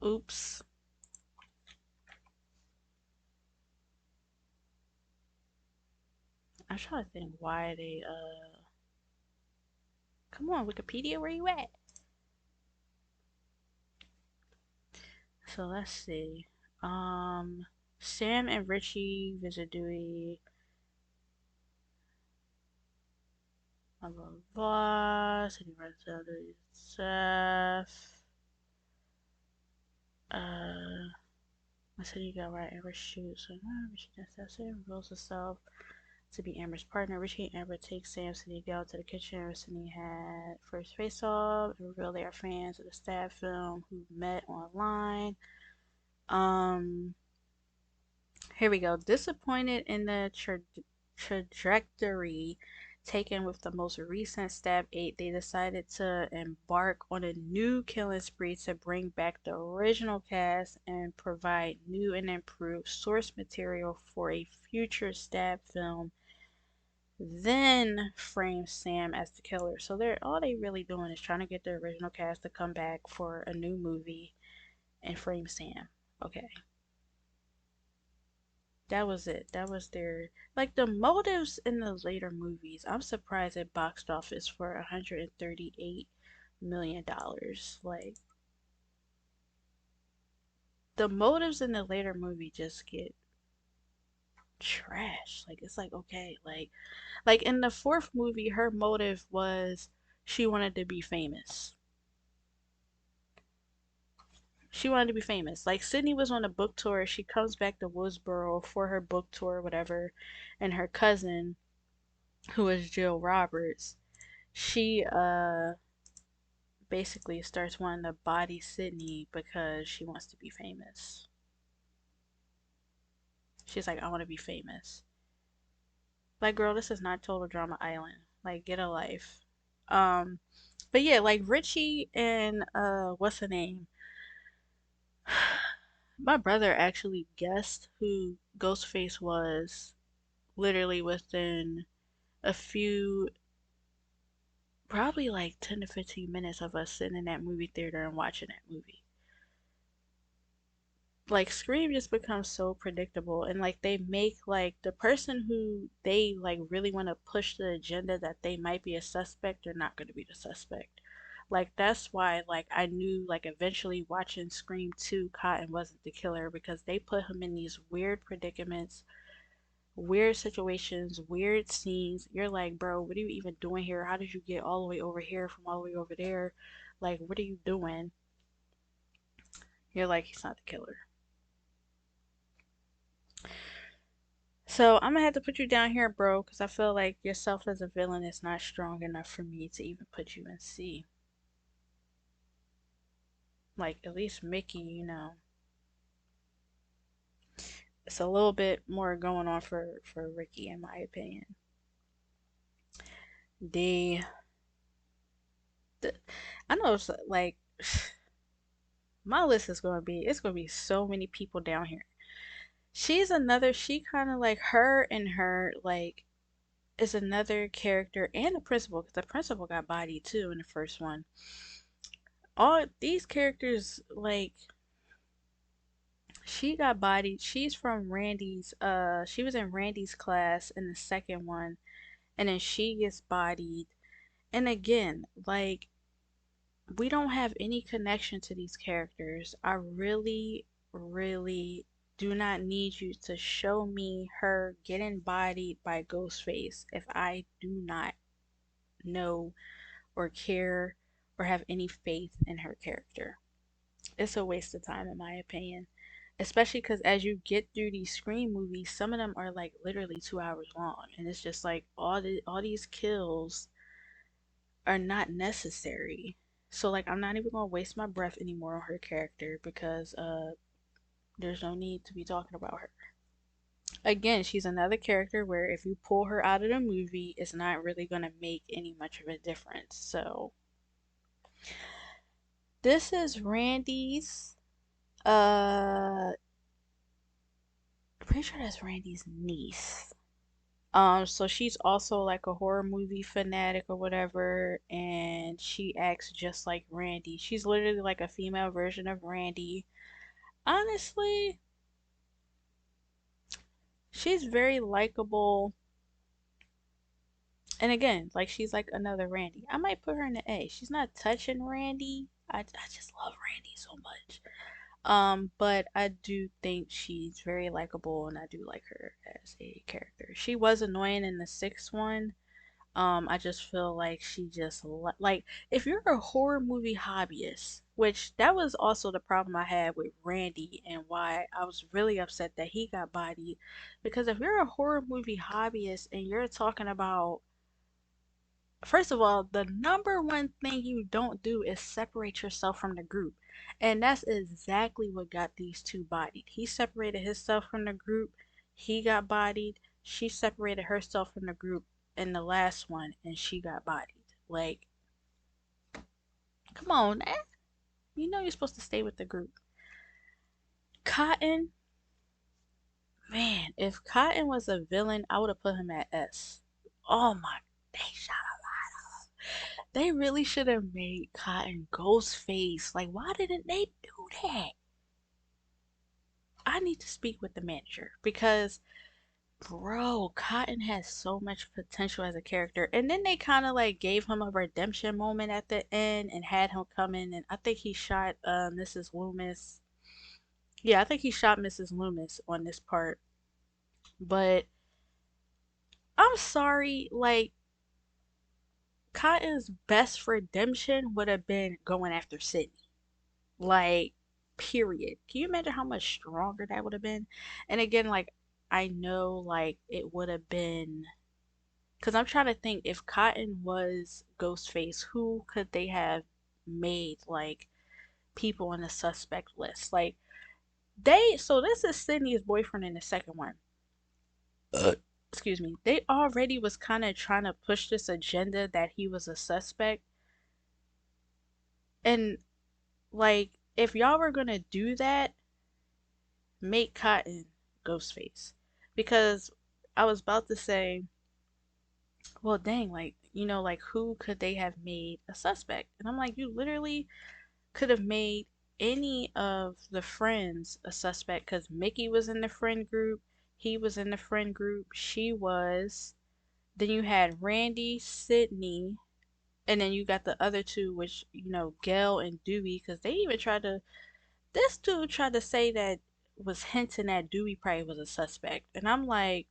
S1: oops. I'm trying to think why they come on, Wikipedia, where you at? So let's see. Um Sam and Richie visit Dewey. Blah blah blah. So he runs out of stuff. I said you got right ever shoot. So Richie does that. Sam reveals herself. to be Amber's partner. Richie and Amber take Sam Sydney down to the kitchen where Sydney had first face off and reveal they are fans of the stab film who met online. Um, Here we go. Disappointed in the trajectory taken with the most recent Stab 8, they decided to embark on a new killing spree to bring back the original cast and provide new and improved source material for a future Stab film. Then frame Sam as the killer. So they're all they really doing is trying to get the original cast to come back for a new movie and frame Sam. Okay. That was it. That was their like the motives in the later movies. I'm surprised it boxed office for $138 million. Like the motives in the later movie just get trash. Like it's like okay, like in the fourth movie, her motive was she wanted to be famous. She wanted to be famous. Like Sydney was on a book tour. She comes back to Woodsboro for her book tour, or whatever, and her cousin, who is Jill Roberts, she basically starts wanting to body Sydney because she wants to be famous. She's like, I want to be famous. Like, girl, this is not Total Drama Island. Like, get a life. Um, but yeah, like Richie and what's the name? My brother actually guessed who Ghostface was literally within a few, probably like 10 to 15 minutes of us sitting in that movie theater and watching that movie. Like Scream just becomes so predictable, and like they make like the person who they like really want to push the agenda that they might be a suspect or not going to be the suspect. Like that's why like I knew like eventually watching Scream 2 Cotton wasn't the killer because they put him in these weird predicaments, weird situations, weird scenes. You're like, bro, what are you even doing here? How did you get all the way over here from all the way over there? Like, what are you doing? You're like, he's not the killer. So I'm gonna have to put you down here, bro, because I feel like yourself as a villain is not strong enough for me to even put you in C. Like at least Mickey, it's a little bit more going on for Ricky, in my opinion. The, the I know it's like my list is gonna be it's gonna be so many people down here. She kind of like her and her like is another character and the principal because the principal got bodied too in the first one. All these characters like she got bodied. She's from Randy's she was in Randy's class in the second one and then she gets bodied. And again, like we don't have any connection to these characters. I really really do not need you to show me her getting bodied by Ghostface if I do not know or care or have any faith in her character. It's a waste of time in my opinion, especially because as you get through these Scream movies, some of them are like literally 2 hours long and it's just like all these kills are not necessary. So like I'm not even gonna waste my breath anymore on her character because there's no need to be talking about her. Again, she's another character where if you pull her out of the movie, it's not really gonna make any much of a difference. So this is Randy's pretty sure that's Randy's niece. So she's also like a horror movie fanatic or whatever, and she acts just like Randy. She's literally like a female version of Randy. Honestly, she's very likable. And again, like she's like another Randy. I might put her in the A. She's not touching Randy. I just love Randy so much. But I do think she's very likable and I do like her as a character. She was annoying in the sixth one. I just feel like she just like if you're a horror movie hobbyist, Which that was also the problem I had with Randy and why I was really upset that he got bodied. Because if you're a horror movie hobbyist and you're talking about, first of all, the number one thing you don't do is separate yourself from the group. And that's exactly what got these two bodied. He separated himself from the group, he got bodied. She separated herself from the group in the last one and she got bodied. Like, come on, man. You know you're supposed to stay with the group. Cotton, man, if Cotton was a villain, I would have put him at S. Oh my, they shot They really should have made Cotton Ghostface. Like, why didn't they do that? I need to speak with the manager because, bro, Cotton has so much potential as a character. And then they kind of like gave him a redemption moment at the end and had him come in. And I think he shot Mrs. Loomis. Yeah, I think he shot Mrs. Loomis on this part. But I'm sorry, like, Cotton's best redemption would have been going after Sydney. Like, period. Can you imagine how much stronger that would have been? And again, like, I know, like, it would have been. Because I'm trying to think if Cotton was Ghostface, who could they have made, like, people on the suspect list? Like, so this is Sydney's boyfriend in the second one. Excuse me. They already was kind of trying to push this agenda that he was a suspect. And, like, if y'all were gonna do that, make Cotton Ghostface. Because I was about to say, well, dang, like, like, who could they have made a suspect? And I'm like, you literally could have made any of the friends a suspect because Mickey was in the friend group, he was in the friend group, she was. Then you had Randy, Sydney, and then you got the other two, which, Gail and Dewey, because they even tried to. This dude tried to say that was hinting that Dewey probably was a suspect. And I'm like,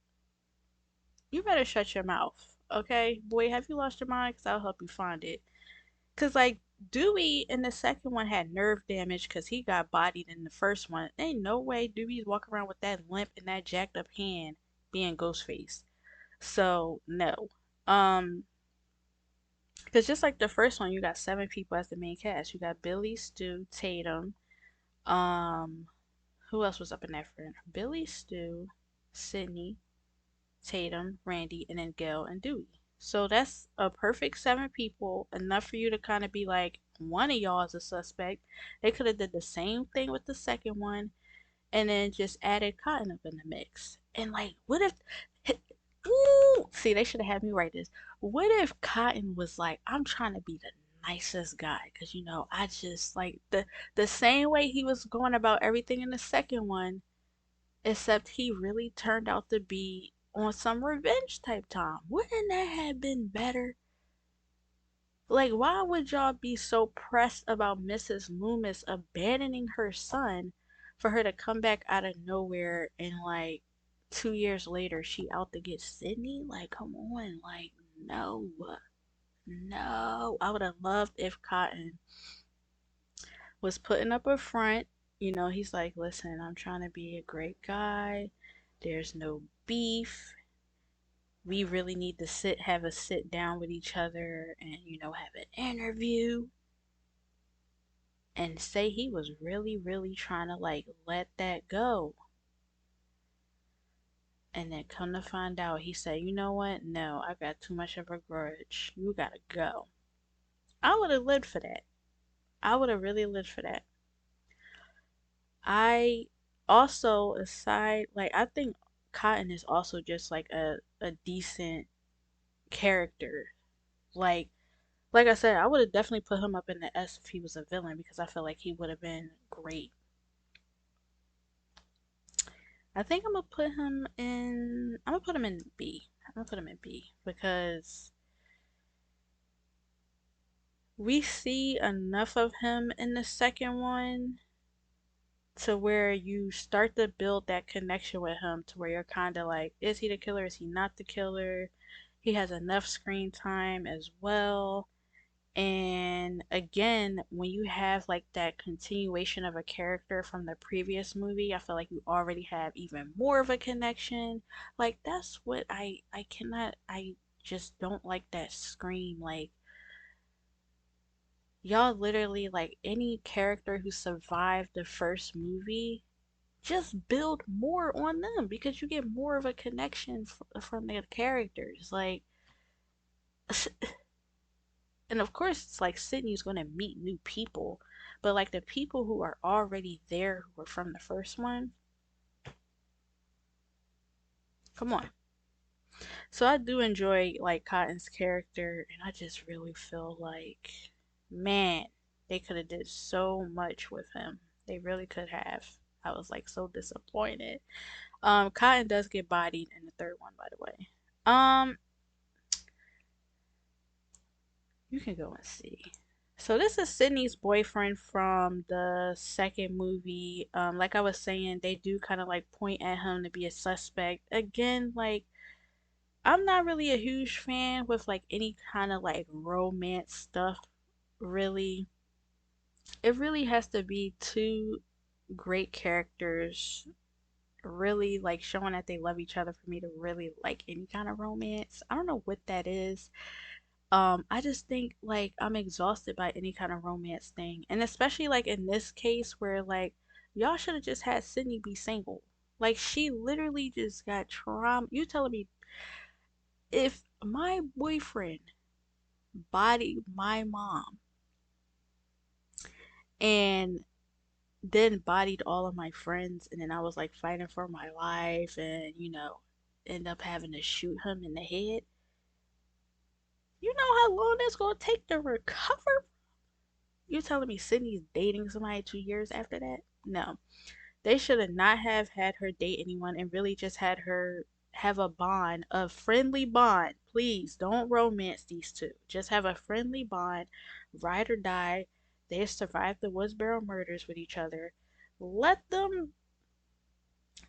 S1: you better shut your mouth, okay? Boy, have you lost your mind? Because I'll help you find it. Because, like, Dewey in the second one had nerve damage because he got bodied in the first one. Ain't no way Dewey's walking around with that limp and that jacked up hand being Ghostface. So, no. Because just like the first one, you got seven people as the main cast. You got Billy, Stu, Tatum, um, who else was up in that friend? Billy, Stu, Sydney, Tatum, Randy, and then Gail and Dewey. So that's a perfect seven people, enough for you to kind of be like, one of y'all is a suspect. They could have did the same thing with the second one, and then just added Cotton up in the mix. And like, what if? Ooh, see, they should have had me write this. What if Cotton was like, I'm trying to be the nicest guy, cause I just like the same way he was going about everything in the second one, except he really turned out to be on some revenge type time. Wouldn't that have been better? Like, why would y'all be so pressed about Mrs. Loomis abandoning her son for her to come back out of nowhere and, like, 2 years later she out to get Sydney? Like, come on. Like, no. No. I would have loved if Cotton was putting up a front. He's like, listen, I'm trying to be a great guy. There's no beef. We really need to have a sit down with each other and, have an interview and say he was really, really trying to like let that go. And then come to find out, he said, you know what? No, I got too much of a grudge. You gotta go. I would have lived for that. I would have really lived for that. I also, aside, like, I think Cotton is also just like a decent character. Like, like I said, I would have definitely put him up in the S if he was a villain because I feel like he would have been great. I think I'm gonna put him in. I'm gonna put him in B. I'm gonna put him in B because we see enough of him in the second one to where you start to build that connection with him to where you're kind of like, is he the killer? Is he not the killer? He has enough screen time as well. And again, when you have like that continuation of a character from the previous movie, I feel like you already have even more of a connection. Like that's what I cannot I just don't like that scream. Like y'all literally like any character who survived the first movie, just build more on them because you get more of a connection from the characters. Like and of course it's like Sydney's going to meet new people, but like the people who are already there who were from the first one, come on. So I do enjoy like Cotton's character, and I just really feel like, man, they could have did so much with him. They really could have. I was like so disappointed. Cotton does get bodied in the third one, by the way. You can go and see. So this is Sydney's boyfriend from the second movie. Like I was saying, they do kind of like point at him to be a suspect. Again, like I'm not really a huge fan with like any kind of like romance stuff, really. It really has to be two great characters really like showing that they love each other for me to really like any kind of romance. I don't know what that is. I just think like I'm exhausted by any kind of romance thing. And especially like in this case where like y'all should have just had Sydney be single. Like she literally just got trauma. You telling me if my boyfriend bodied my mom and then bodied all of my friends and then I was like fighting for my life and end up having to shoot him in the head. You know how long that's gonna take to recover? You telling me Sydney's dating somebody 2 years after that? No. They should have not have had her date anyone and really just had her have a bond, a friendly bond. Please don't romance these two. Just have a friendly bond, ride or die. They survived the Woodsboro murders with each other. Let them,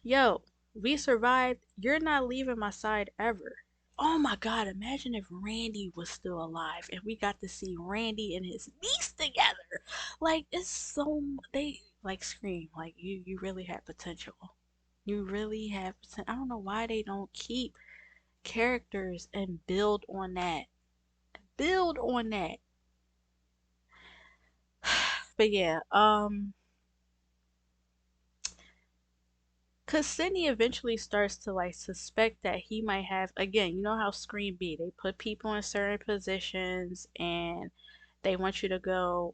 S1: yo, we survived. You're not leaving my side ever. Oh my God, imagine if Randy was still alive and we got to see Randy and his niece together. Like, it's so, they like scream, like, you really have potential. You really have potential. I don't know why they don't keep characters and build on that. Build on that. But yeah, cause Sydney eventually starts to like suspect that he might have again, you know how Scream be. They put people in certain positions and they want you to go,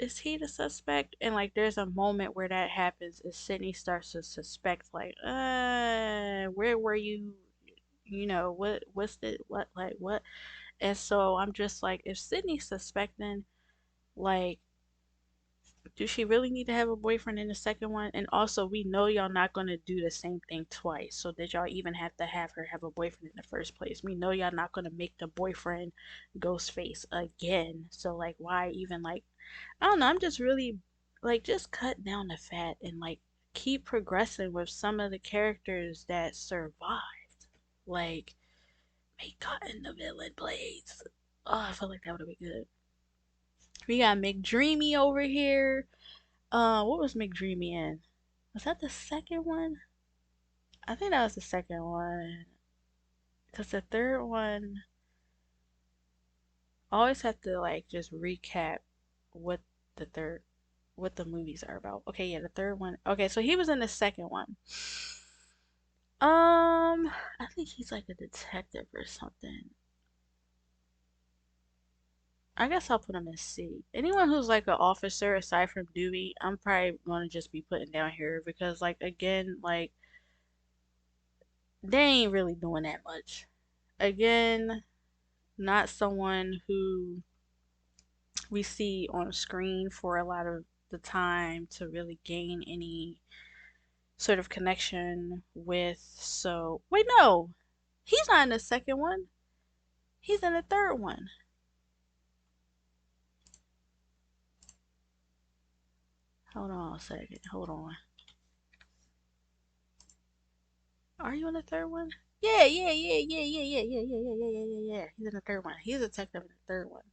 S1: is he the suspect? And like there's a moment where that happens and Sydney starts to suspect like, where were you? What's the what like what? And so I'm just like, if Sydney's suspecting, like do she really need to have a boyfriend in the second one? And also, we know y'all not gonna do the same thing twice. So did y'all even have to have her have a boyfriend in the first place? We know y'all not gonna make the boyfriend Ghostface again. So like, why even like? I don't know. I'm just really like just cut down the fat and like keep progressing with some of the characters that survived. Like, make Cotton the villain, please. Oh, I felt like that would have been good. We got McDreamy over here. What was McDreamy in? Was that the second one? I think that was the second one. Cause the third one, I always have to like just recap what the third, what the movies are about. Okay, yeah, the third one. Okay, so he was in the second one. I think he's like a detective or something. I guess I'll put him in C. Anyone who's like an officer aside from Dewey, I'm probably gonna just be putting down here because like again, like they ain't really doing that much. Again, not someone who we see on screen for a lot of the time to really gain any sort of connection with. So, wait, no, he's not in the second one, he's in the third one. Hold on a second, hold on. Are you in the third one? Yeah, yeah, yeah, yeah, yeah, yeah, yeah, yeah, yeah, yeah, yeah, yeah, yeah. He's in the third one. He's a detective in the third one.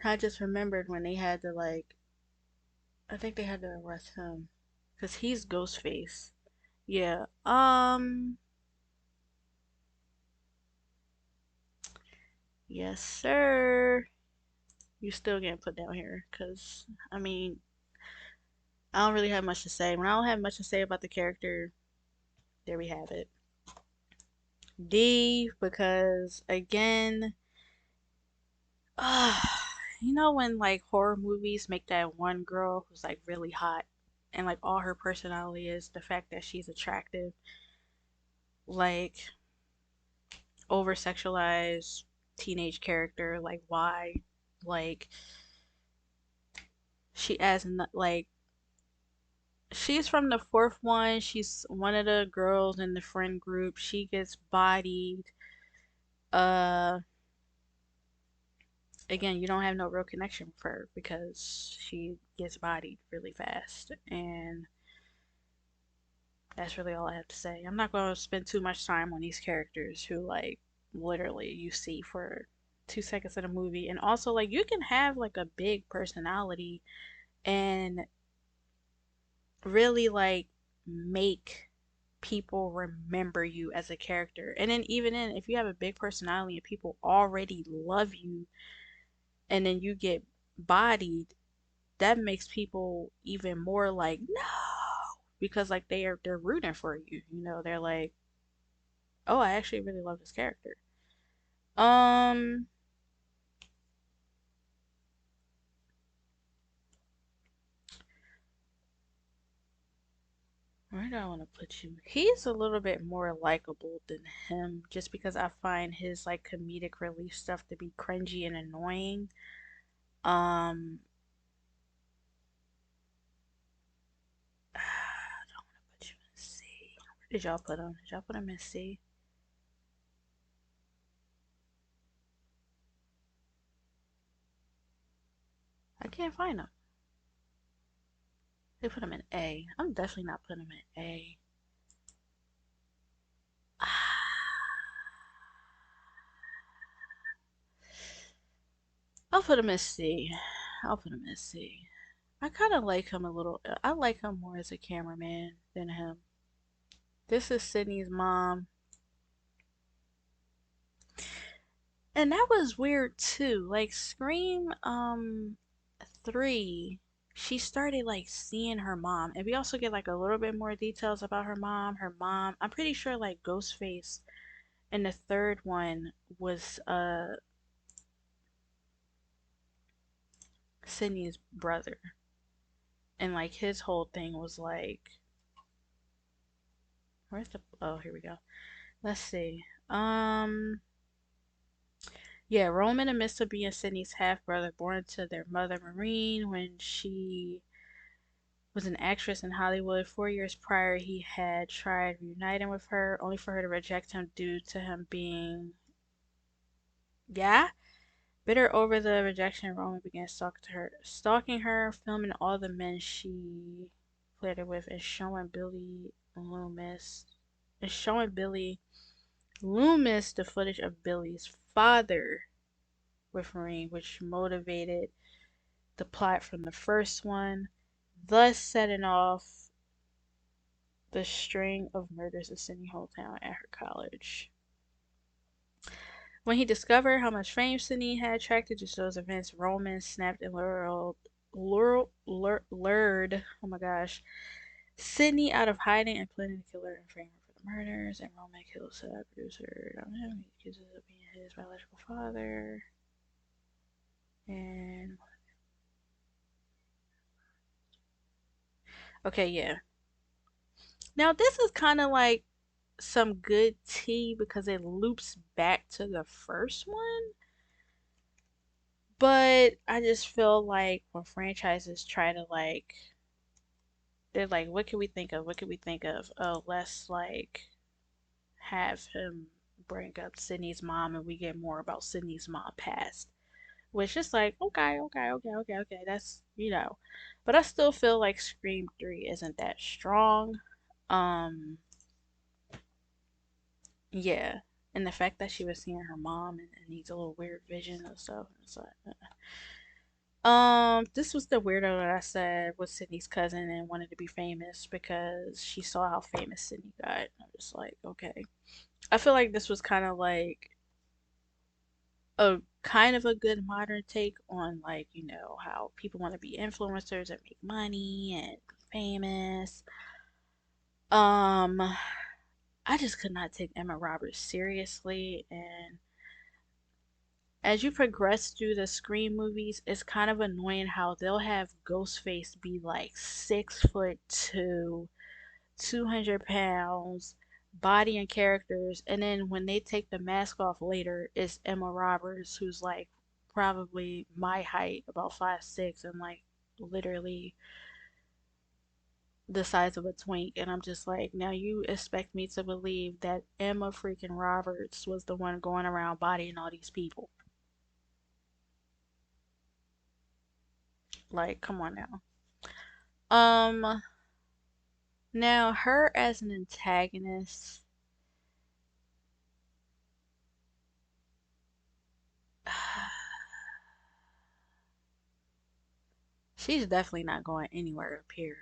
S1: I just remembered when they had to like, I think they had to arrest him because he's Ghostface. Yeah. Yes, sir. You still getting put down here because I mean, I don't really have much to say. When I don't have much to say about the character, there we have it. D because again, uh, you know when like horror movies make that one girl who's like really hot and like all her personality is the fact that she's attractive, like over sexualized teenage character, like why? Like she as like she's from the fourth one. She's one of the girls in the friend group. She gets bodied. Uh, Again, you don't have no real connection with her because she gets bodied really fast, and that's really all I have to say. I'm not going to spend too much time on these characters who like literally you see for 2 seconds of the movie, and also like you can have like a big personality and really like make people remember you as a character. And then even then, if you have a big personality and people already love you and then you get bodied, that makes people even more like no, because like they're rooting for you. You know, they're like, "Oh, I actually really love this character." Um, where do I want to put you? He's a little bit more likable than him just because I find his like comedic relief stuff to be cringy and annoying. Um, I don't want to put you in C. Where did y'all put him? Did y'all put him in C? I can't find him. They put him in A. I'm definitely not putting him in A. I'll put him in C. I'll put him in C. I kind of like him a little. I like him more as a cameraman than him. This is Sydney's mom. And that was weird too. Like Scream 3, she started like seeing her mom. And we also get like a little bit more details about her mom. Her mom, I'm pretty sure like Ghostface in the third one was Sydney's brother. And like his whole thing was like where's the oh here we go. Let's see. Yeah, Roman admits to being Sydney's half brother, born to their mother Maureen when she was an actress in Hollywood. 4 years prior, he had tried reuniting with her, only for her to reject him due to him being, yeah. Bitter over the rejection, Roman began stalking her, filming all the men she flirted with, and showing Billy Loomis the footage of Billy's father with Maureen, which motivated the plot from the first one, thus setting off the string of murders in Sydney Hometown at her college. When he discovered how much fame Sydney had attracted to those events, Roman snapped and lured, oh my gosh, Sydney out of hiding and planning to kill her and frame her for the murders. And Roman kills the producer. He accuses of being his biological father. And okay, yeah. Now this is kind of like some good tea because it loops back to the first one. But I just feel like when franchises try to like, they're like, what can we think of? What can we think of? Oh, let's like have him bring up Sydney's mom and we get more about Sydney's mom past. Which is like, okay. That's, you know. But I still feel like Scream 3 isn't that strong. Um, yeah. And the fact that she was seeing her mom and these little weird visions and stuff. It's like, This was the weirdo that I said was Sydney's cousin and wanted to be famous because she saw how famous Sydney got. I'm just like, okay. I feel like this was kind of a good modern take on like, how people want to be influencers and make money and be famous. Um, I just could not take Emma Roberts seriously, and as you progress through the Scream movies, it's kind of annoying how they'll have Ghostface be like 6 foot two, 200 pounds, body and characters, and then when they take the mask off later, it's Emma Roberts who's like probably my height, about 5'6", and like literally the size of a twink. And I'm just like, now you expect me to believe that Emma freaking Roberts was the one going around bodying all these people? Like, come on now. Um, Now her as an antagonist, she's definitely not going anywhere up here.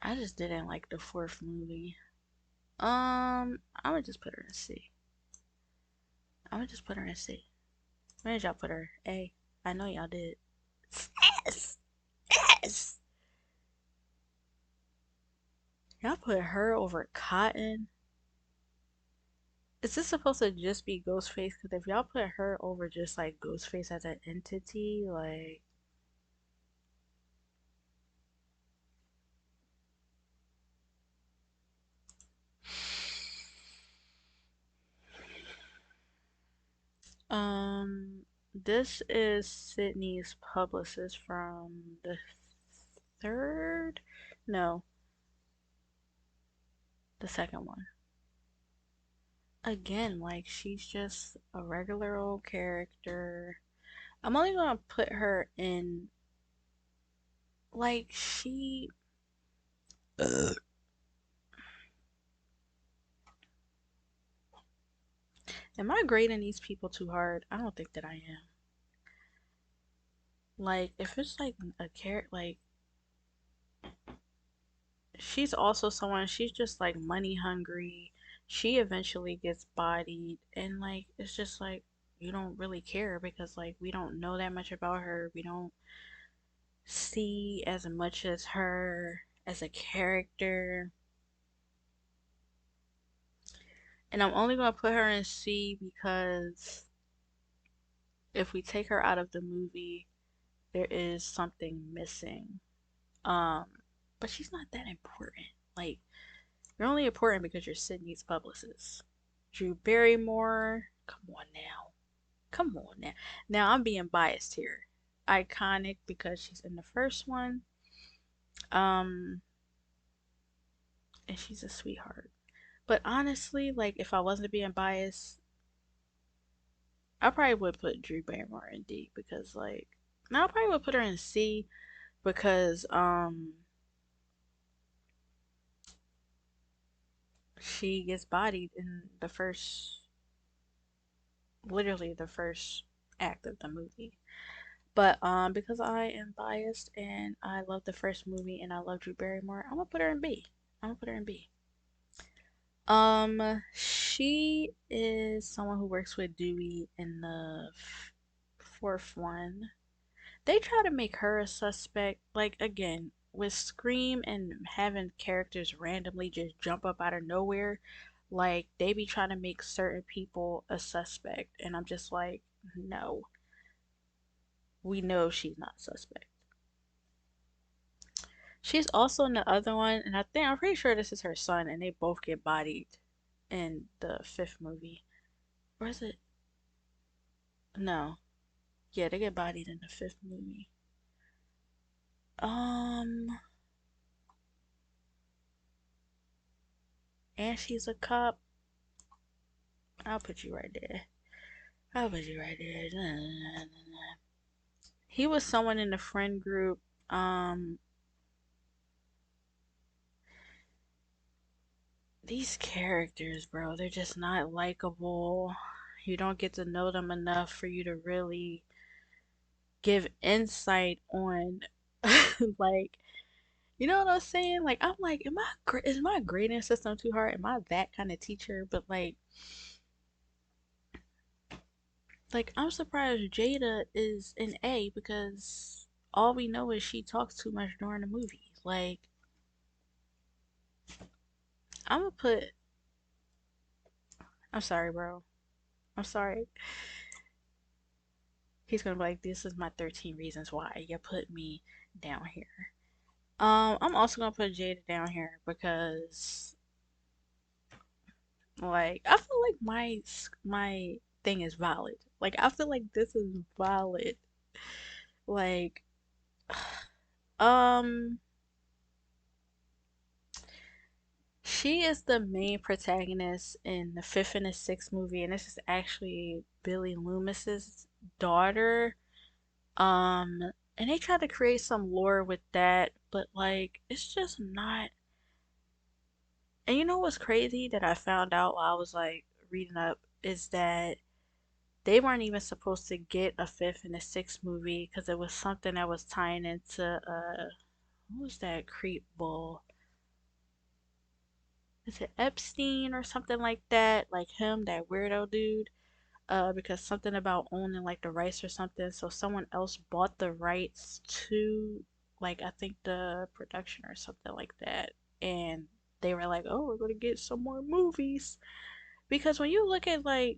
S1: I just didn't like the fourth movie. I would just put her in C. I would just put her in C. Where did y'all put her? A. I know y'all did. Yes, yes. Y'all put her over Cotton. Is this supposed to just be Ghostface? Because if y'all put her over just like Ghostface as an entity, like this is Sydney's publicist from the third, no, the second one. Again, like she's just a regular old character. I'm only gonna put her in like she. Am I grading these people too hard? I don't think that I am. Like if it's like a character, like she's also someone, she's just like money hungry. She eventually gets bodied, and like it's just like you don't really care because like we don't know that much about her. We don't see as much as her as a character. And I'm only gonna put her in C because if we take her out of the movie, there is something missing. Um, but she's not that important. Like you're only important because you're Sydney's publicist. Drew Barrymore. Come on now. Come on now. Now I'm being biased here. Iconic because she's in the first one. Um, and she's a sweetheart. But honestly, like if I wasn't being biased, I probably would put Drew Barrymore in D because like no, I probably would put her in C because she gets bodied in the first, literally the first act of the movie. But because I am biased and I love the first movie and I love Drew Barrymore, I'm gonna put her in B. I'm gonna put her in B. She is someone who works with Dewey in the fourth one. They try to make her a suspect, like again, with Scream and having characters randomly just jump up out of nowhere. Like they be trying to make certain people a suspect, and I'm just like, no, we know she's not suspect. She's also in the other one, and I'm pretty sure this is her son, and they both get bodied in the fifth movie. Or is it? No. Yeah, they get bodied in the fifth movie. Um, and she's a cop. I'll put you right there. I'll put you right there. He was someone in the friend group. These characters, bro, they're just not likable. You don't get to know them enough for you to really give insight on like you know what I'm saying? Like I'm like, is my grading system too hard? Am I that kind of teacher? But like I'm surprised Jada is an A because all we know is she talks too much during the movie. Like I'm gonna put I'm sorry, bro. I'm sorry. He's gonna be like, this is my 13 reasons why you put me down here. I'm also gonna put Jada down here because like I feel like my thing is valid. Like I feel like this is valid. Like um she is the main protagonist in the fifth and the sixth movie, and this is actually Billy Loomis's daughter. Um and they tried to create some lore with that, but like it's just not. And you know what's crazy that I found out while I was like reading up is that they weren't even supposed to get a fifth and a sixth movie because it was something that was tying into what was that creep ball? Is it Epstein or something like that? Like him, that weirdo dude. Because something about owning like the rights or something. So someone else bought the rights to like I think the production or something like that. And they were like, oh, we're gonna get some more movies. Because when you look at like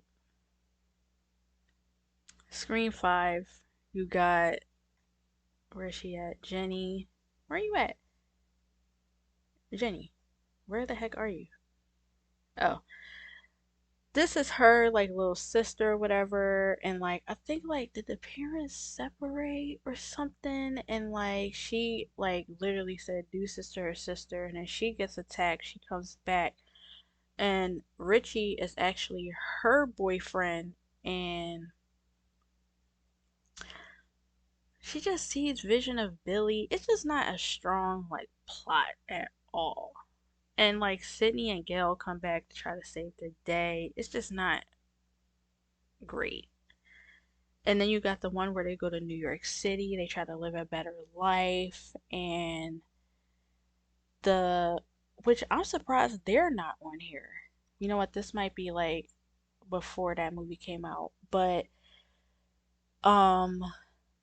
S1: Scream 5, you got where's she at? Jenny. Where are you at? Jenny. Where the heck are you? Oh, this is her like little sister or whatever, and like I think like did the parents separate or something, and like she like literally said do sister or sister, and then she gets attacked, she comes back, and Richie is actually her boyfriend, and she just sees vision of Billy. It's just not a strong like plot at all. And like Sydney and Gail come back to try to save the day. It's just not great. And then you got the one where they go to New York City, they try to live a better life, and the which I'm surprised they're not on here. You know what? This might be like before that movie came out, but um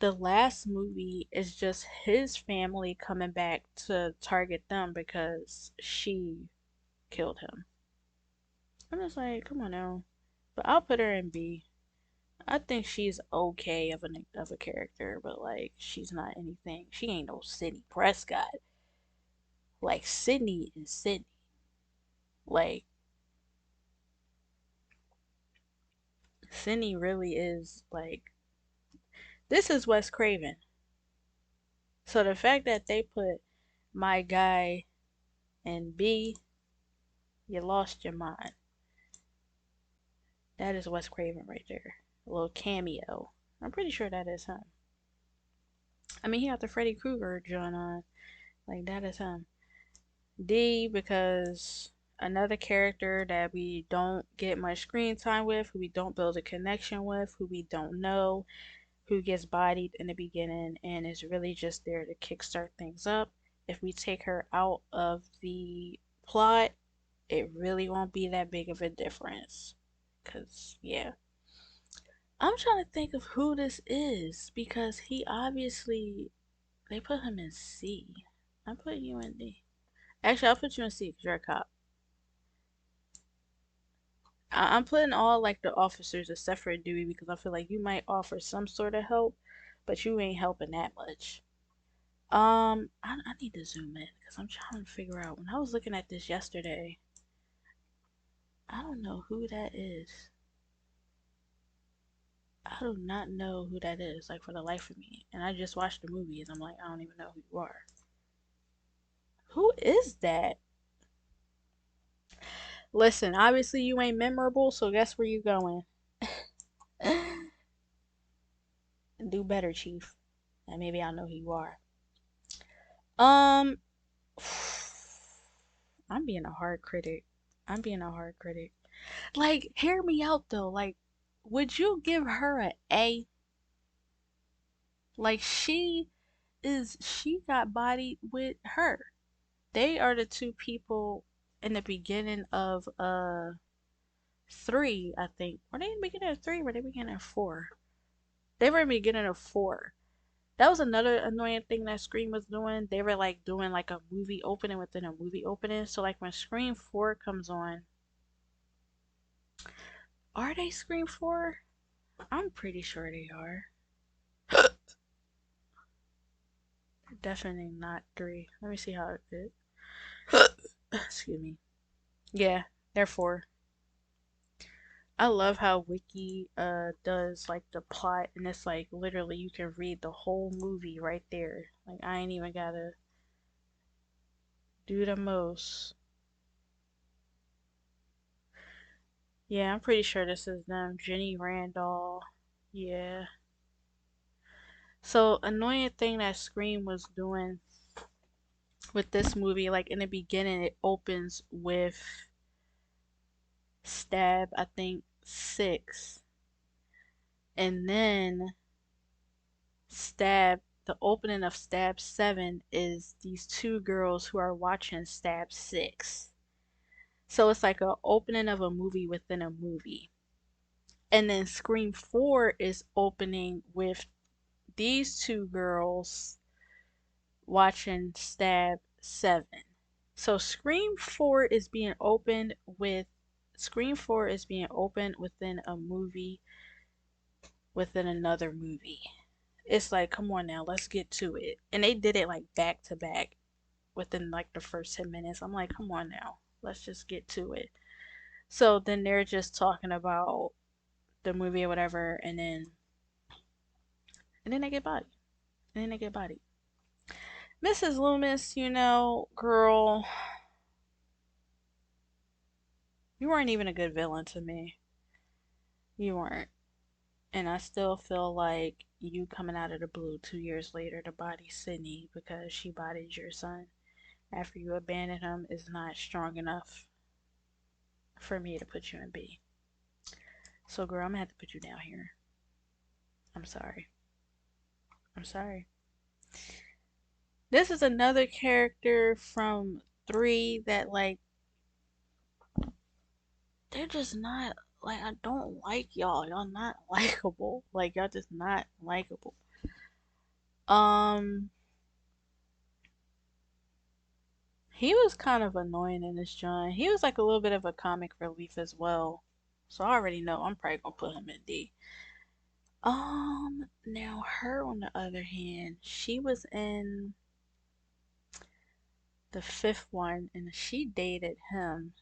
S1: the last movie is just his family coming back to target them because she killed him. I'm just like, come on now. But I'll put her in B. I think she's okay of a character, but like she's not anything. She ain't no Sydney Prescott. Like Sydney is Sydney. Like Sydney really is like this is Wes Craven. So the fact that they put my guy in B, you lost your mind. That is Wes Craven right there. A little cameo. I'm pretty sure that is him. I mean, he got the Freddy Krueger joint on. Like that is him. D because another character that we don't get much screen time with, who we don't build a connection with, who we don't know, who gets bodied in the beginning and is really just there to kickstart things up. If we take her out of the plot, it really won't be that big of a difference. Cause yeah. I'm trying to think of who this is because he obviously they put him in C. I'm putting you in D. Actually, I'll put you in C because you're a cop. I'm putting all like the officers except for Dewey because I feel like you might offer some sort of help, but you ain't helping that much. I need to zoom in because I'm trying to figure out. When I was looking at this yesterday, I don't know who that is. I do not know who that is, like for the life of me. And I just watched the movie and I'm like, I don't even know who you are. Who is that? Listen, obviously you ain't memorable, so guess where you going? Do better, Chief. And maybe I'll know who you are. Um, I'm being a hard critic. I'm being a hard critic. Like, hear me out though. Like, would you give her a A? Like she got bodied with her. They are the two people in the beginning of 3, I think. Were they in the beginning of 3? Were they beginning of 4? They were in the beginning of 4. That was another annoying thing that Scream was doing. They were like doing like a movie opening within a movie opening. So like when Scream 4 comes on, are they Scream 4? I'm pretty sure they are. Definitely not 3. Let me see how it is. Excuse me. Yeah, they're 4. I love how Wiki does like the plot, and it's like literally you can read the whole movie right there. Like I ain't even gotta do the most. Yeah, I'm pretty sure this is them. Jenny Randall. Yeah. So annoying thing that Scream was doing with this movie, like in the beginning, it opens with stab, I think 6, and then stab. The opening of stab 7 is these two girls who are watching stab 6. So it's like a opening of a movie within a movie. And then Scream 4 is opening with these two girls watching Stab 7. So Scream 4 is being opened within a movie within another movie. It's like, come on now, let's get to it. And they did it like back to back within like the first 10 minutes. I'm like, come on now, let's just get to it. So then they're just talking about the movie or whatever, and then they get bodied. And then they get bodied. Mrs. Loomis, girl, you weren't even a good villain to me. You weren't. And I still feel like you coming out of the blue 2 years later to body Sydney because she bodied your son after you abandoned him is not strong enough for me to put you in B. So, girl, I'm gonna have to put you down here. I'm sorry. I'm sorry. This is another character from 3 that, like, they're just not, like, I don't like y'all. Y'all not likable. Like, y'all just not likable. Um, he was kind of annoying in this joint. He was like a little bit of a comic relief as well. So I already know I'm probably gonna put him in D. Now her on the other hand, she was in the 5th one and she dated him.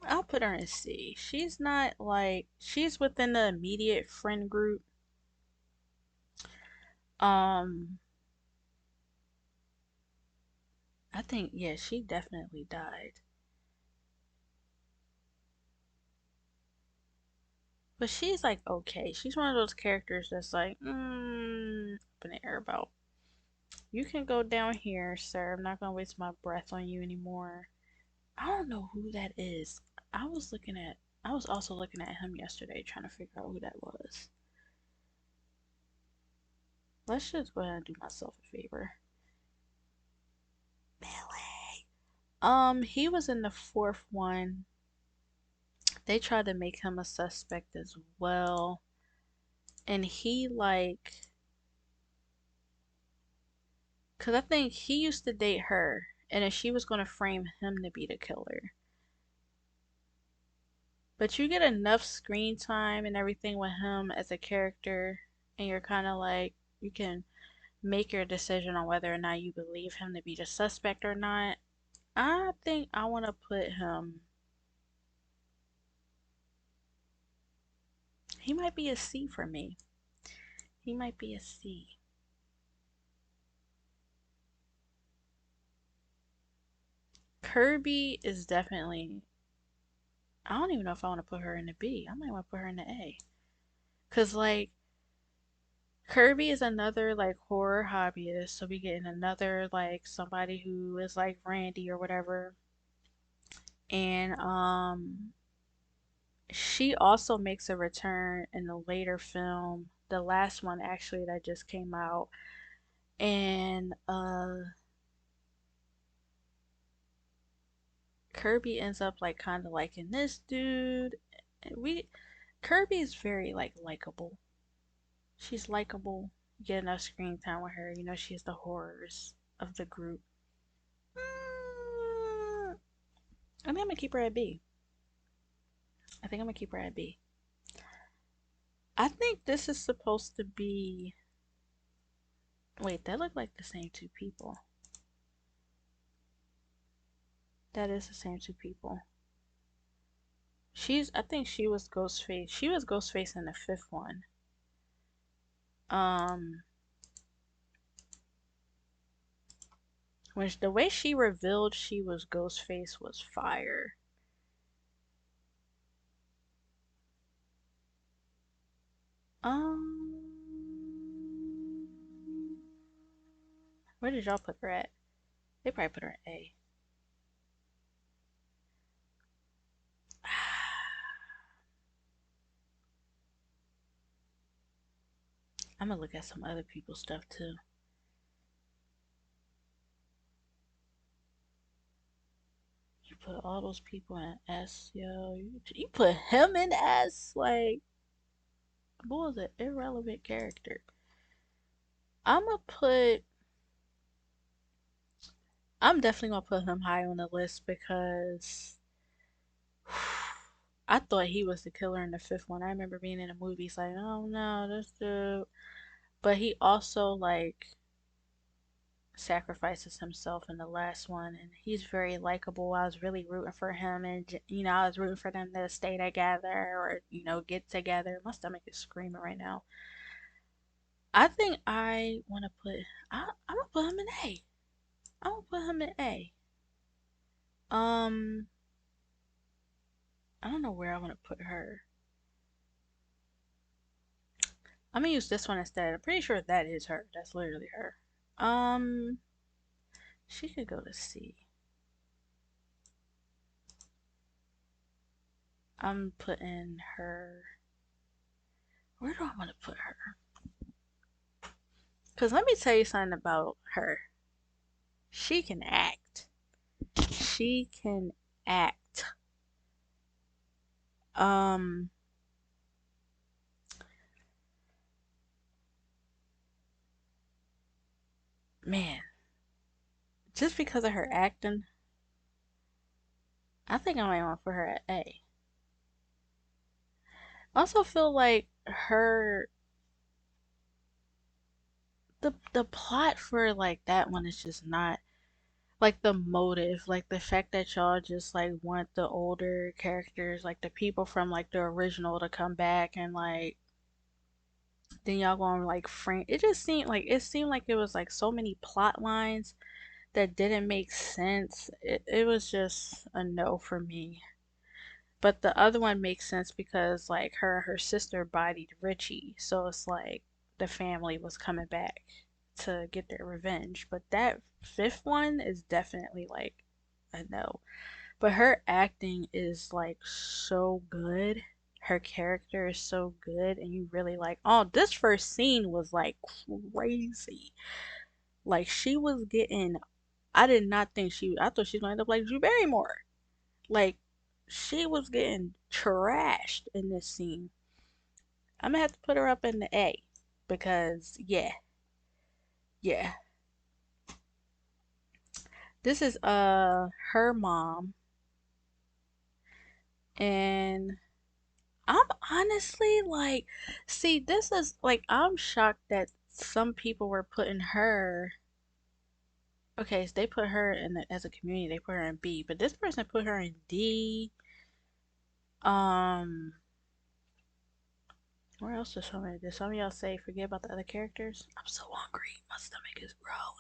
S1: I'll put her in C. She's not like she's within the immediate friend group. Um, I think yeah, she definitely died. But she's like okay. She's one of those characters that's like, up in the air about. You can go down here, sir. I'm not gonna waste my breath on you anymore. I don't know who that is. I was looking at. I was also looking at him yesterday, trying to figure out who that was. Let's just go ahead and do myself a favor. Billy. He was in the 4th one. They tried to make him a suspect as well, and he like, cause I think he used to date her, and then she was gonna frame him to be the killer. But you get enough screen time and everything with him as a character, and you're kind of like, you can make your decision on whether or not you believe him to be the suspect or not. I think I want to put him. He might be a C for me. He might be a C. Kirby is definitely. I don't even know if I want to put her in the B. I might want to put her in the A. Cause like Kirby is another like horror hobbyist, so we getting another like somebody who is like Randy or whatever. And She also makes a return in the later film, the last one actually that just came out. And Kirby ends up like kind of liking this dude. We Kirby's very like likable. She's likable. You get enough screen time with her, you know she's the horrors of the group. Mm, I think I'm gonna keep her at B. I think I'm gonna keep her at B. I think this is supposed to be. Wait, that look like the same two people. That is the same two people. I think she was Ghostface. She was Ghostface in the fifth one. Um, which the way she revealed she was Ghostface was fire. Um, where did y'all put her at? They probably put her at A. I'm gonna look at some other people's stuff too. You put all those people in S, yo. You put him in S, like what was an irrelevant character? I'm gonna put. I'm definitely gonna put him high on the list because I thought he was the killer in the fifth one. I remember being in the movies like, oh no, this dude. But he also like sacrifices himself in the last one, and he's very likable. I was really rooting for him, and I was rooting for them to stay together or get together. My stomach is screaming right now. I think I want to put. I'm gonna put him in A. I'm gonna put him in A. Um, I don't know where I want to put her. I'm gonna use this one instead. I'm pretty sure that is her. That's literally her. Um, she could go to C. I'm putting her. Where do I want to put her? Cause let me tell you something about her. She can act. She can act. Um, man, just because of her acting, I think I might want to put her at A. I also feel like the plot for like that one is just not like the motive, like the fact that y'all just like want the older characters, like the people from like the original to come back and like then y'all going like frame it seemed like it was like so many plot lines that didn't make sense. It was just a no for me. But the other one makes sense because like her sister bodied Richie, so it's like the family was coming back to get their revenge. But that fifth one is definitely like a no. But her acting is like so good. Her character is so good, and you really like. Oh, this first scene was like crazy. Like she was getting. I did not think she. I thought she was gonna end up like Drew Barrymore. Like she was getting trashed in this scene. I'm gonna have to put her up in the A because yeah. This is her mom, and I'm honestly like, see, this is like, I'm shocked that some people were putting her. Okay, so they put her in as a community, they put her in B, but this person put her in D. Um, where else did some of y'all say forget about the other characters? I'm so hungry, my stomach is growling.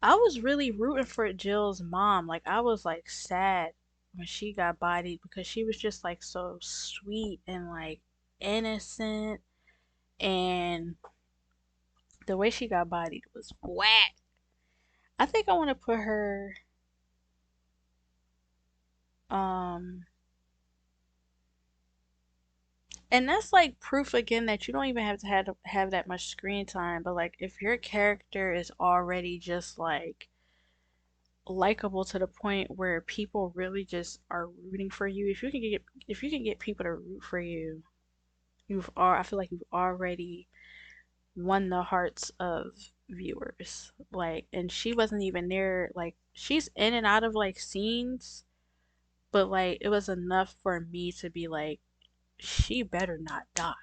S1: I was really rooting for Jill's mom. Like I was like sad when she got bodied because she was just like so sweet and like innocent, and the way she got bodied was whack. I think I want to put her. Um, And that's like proof again that you don't even have that much screen time, but like if your character is already just like likable to the point where people really just are rooting for you, if you can get people to root for you, I feel like you've already won the hearts of viewers. Like, and she wasn't even there. Like, she's in and out of like scenes, but like it was enough for me to be like, she better not die.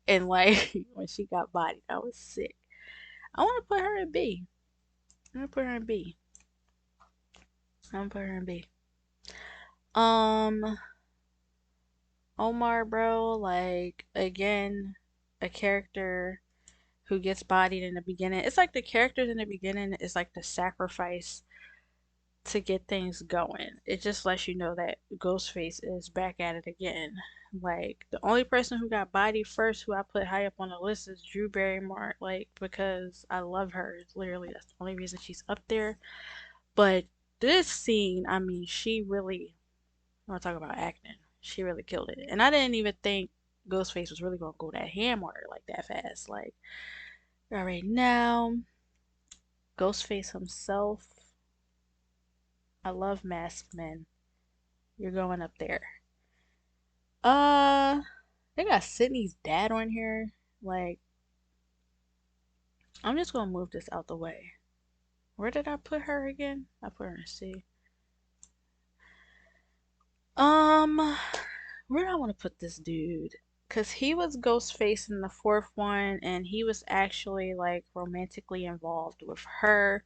S1: And like when she got bodied, I was sick. I want to put her in B. I'm gonna put her in B. I'm gonna put her in B. Um, Omar, bro, like again, a character who gets bodied in the beginning. It's like the characters in the beginning is like the sacrifice to get things going. It just lets you know that Ghostface is back at it again. Like the only person who got bodied first, who I put high up on the list, is Drew Barrymore. Like because I love her. It's literally that's the only reason she's up there. But this scene, I mean, she really. I want to talk about acting. She really killed it, and I didn't even think Ghostface was really gonna go that ham on her like that fast. Like, all right now, Ghostface himself. I love masked men. You're going up there. Uh, they got Sydney's dad on here. Like, I'm just gonna move this out the way. Where did I put her again? I put her in C. Where do I want to put this dude? Cause he was Ghostface in the fourth one, and he was actually like romantically involved with her,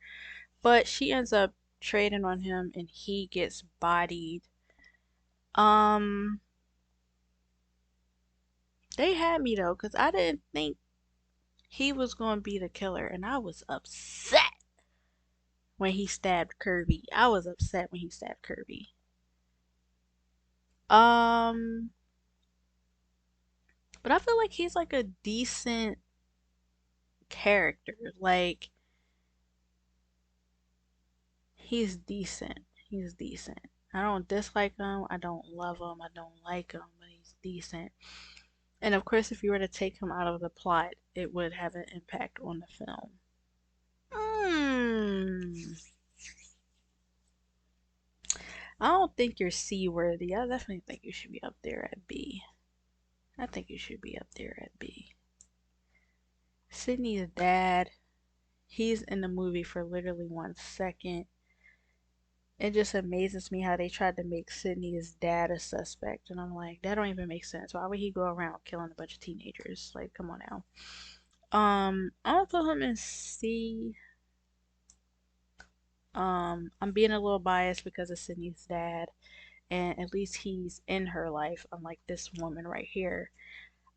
S1: but she ends up trading on him, and he gets bodied. Um, they had me though, cause I didn't think he was going to be the killer, and I was upset when he stabbed Kirby. I was upset when he stabbed Kirby. Um, but I feel like he's like a decent character. Like he's decent. He's decent. I don't dislike him. I don't love him. I don't like him, but he's decent. And of course, if you were to take him out of the plot, it would have an impact on the film. Hmm. I don't think you're C worthy. I definitely think you should be up there at B. I think you should be up there at B. Sydney's dad, he's in the movie for literally 1 second. It just amazes me how they tried to make Sydney's dad a suspect. And I'm like, that don't even make sense. Why would he go around killing a bunch of teenagers? Like, come on now. I'll put him in C. I'm being a little biased because of Sydney's dad. And at least he's in her life, unlike this woman right here.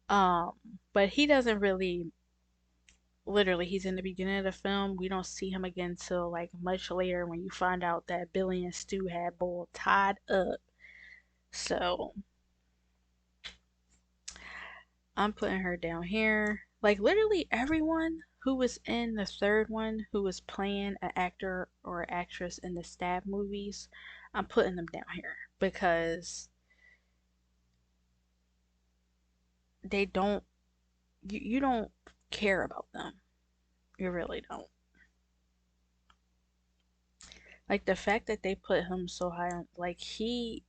S1: Um, but he doesn't really literally he's in the beginning of the film. We don't see him again till like much later when you find out that Billy and Stu had Bull tied up. So I'm putting her down here. Like literally everyone who was in the third one who was playing an actor or actress in the stab movies, I'm putting them down here because they don't you don't care about them. You really don't. Like the fact that they put him so high on like he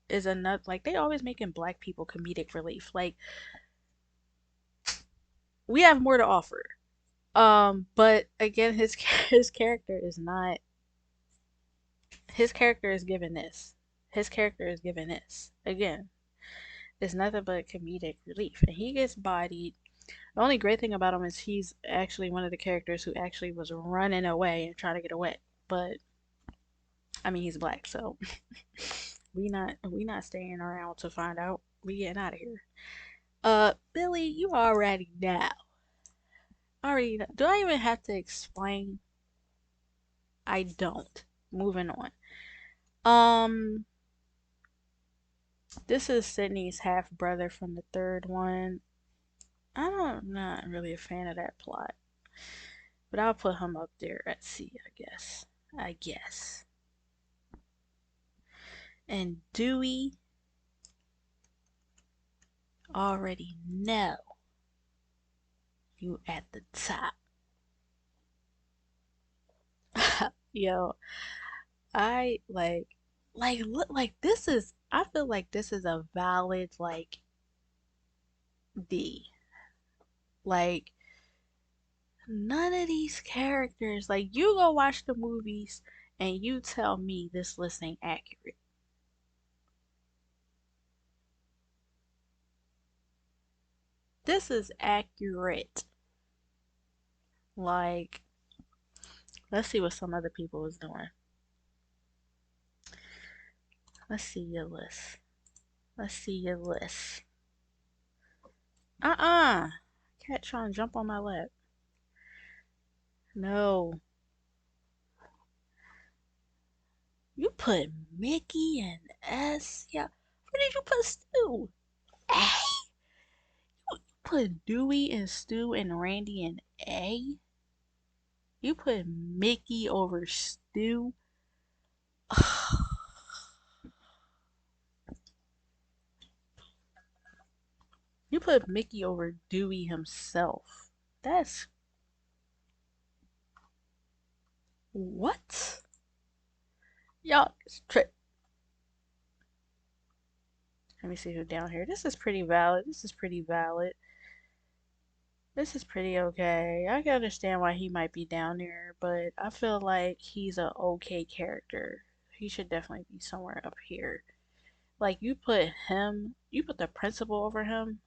S1: is another like they always making black people comedic relief. Like we have more to offer. But again his character is not his character is given this. His character is given this. Again, it's nothing but comedic relief. And he gets bodied. The only great thing about him is he's actually one of the characters who actually was running away and trying to get away. But I mean he's black, so we not staying around to find out. We getting out of here. Billy, you already know. Already know. Do I even have to explain? I don't. Moving on. Um, this is Sydney's half brother from the third one. I'm not really a fan of that plot, but I'll put him up there at C, I guess. I guess. And Dewey. already know you at the top. Yo, I look like this is I feel like this is a valid like D. Like none of these characters, like you go watch the movies and you tell me this list ain't accurate. This is accurate. Like, let's see what some other people is doing. Let's see your list. Let's see your list. Cat trying to jump on my lap. No. You put Mickey and S. Yeah. Where did you put Stu? A. You put Dewey and Stu and Randy and A. You put Mickey over Stu. You put Mickey over Dewey himself. That's what? Y'all, let me see who's down here. This is pretty valid. This is pretty valid. This is pretty okay. I can understand why he might be down there, but I feel like he's a okay character. He should definitely be somewhere up here. Like you put the principal over him.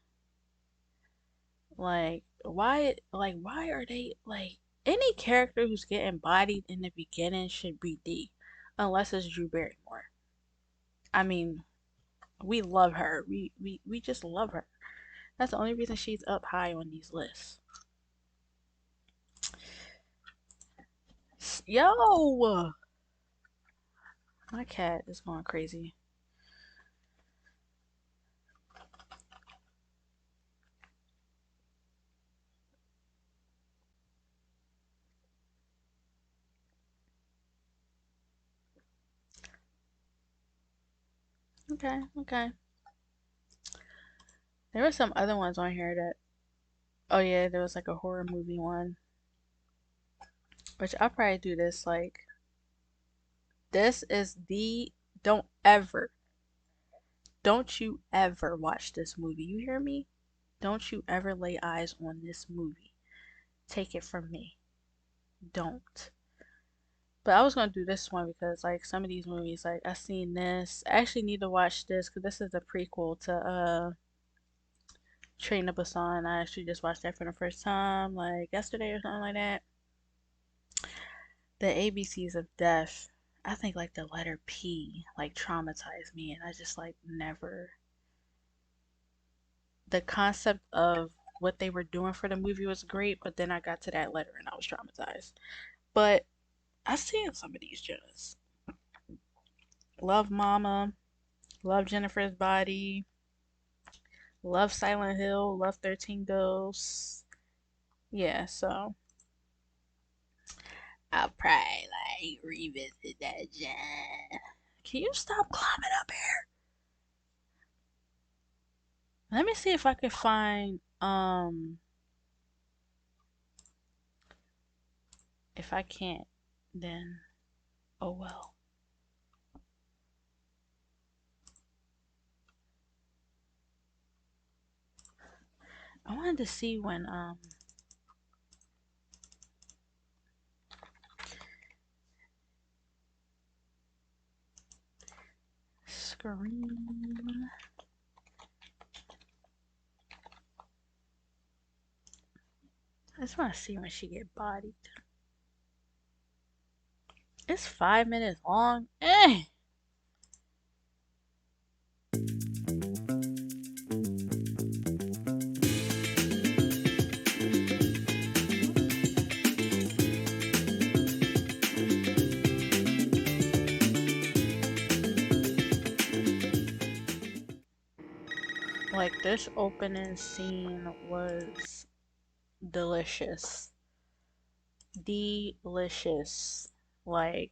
S1: Why are they like any character who's getting bodied in the beginning should be D, unless it's Drew Barrymore. I mean, we love her. We just love her. That's the only reason she's up high on these lists. Yo, my cat is going crazy. Okay, okay. There were some other ones on here that. Oh yeah, there was like a horror movie one, which I'll probably do this. Like, this is the. Don't ever, don't you ever watch this movie. You hear me? Don't you ever lay eyes on this movie. Take it from me. Don't. But I was gonna do this one because like some of these movies, like I seen this. I actually need to watch this because this is a prequel to Train to Busan. I actually just watched that for the first time like yesterday or something like that. The ABCs of Death. I think like the letter P like traumatized me, and I just like never. The concept of what they were doing for the movie was great, but then I got to that letter and I was traumatized. But I've seen some of these joints. Love Mama, love Jennifer's Body, love Silent Hill, love 13 Ghosts. Yeah, so I'll probably like revisit that jam. Can you stop climbing up here? Let me see if I can find if I can't then oh well. I wanted to see when Scream. I just want to see when she get bodied. It's 5 minutes long. Eh. Like this opening scene was delicious. Delicious. Like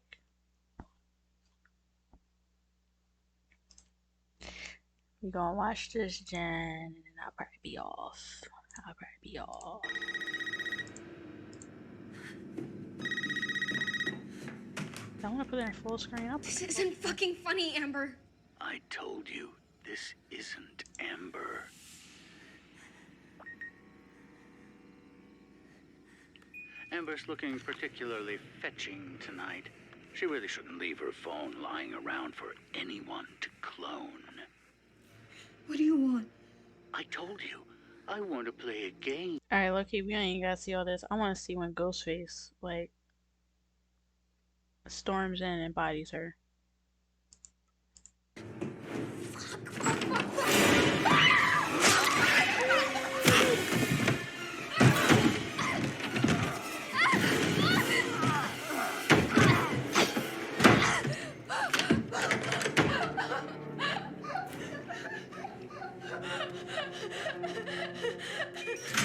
S1: We gonna watch this, Jen, and then I'll probably be off. I'll probably be off. I want to put it in full screen. I'll put
S2: This
S1: it in
S2: isn't
S1: full
S2: fucking funny, Amber.
S3: I told you, this isn't Amber. Amber's looking particularly fetching tonight. She really shouldn't leave her phone lying around for anyone to clone.
S2: What do you want?
S3: I told you, I want to play a game.
S1: Alright, Loki, we ain't gotta see all this. I want to see when Ghostface, like, storms in and bodies her.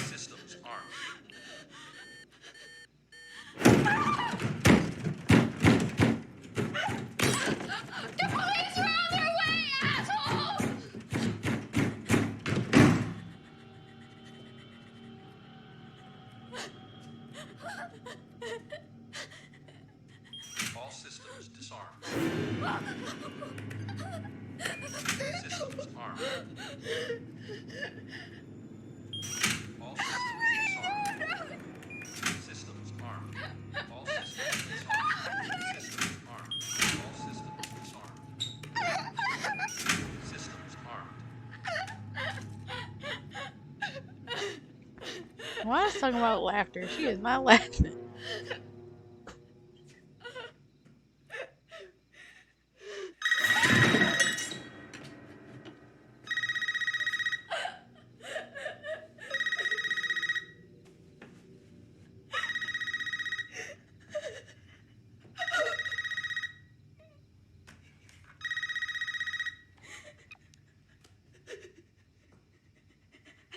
S4: Systems armed.
S2: The police are on their way, asshole!
S4: All systems disarmed. Systems armed. All systems disarmed. Systems armed. All systems disarmed. Systems armed. All systems disarmed. Systems armed.
S1: Why is talking about laughter? She is not laughing.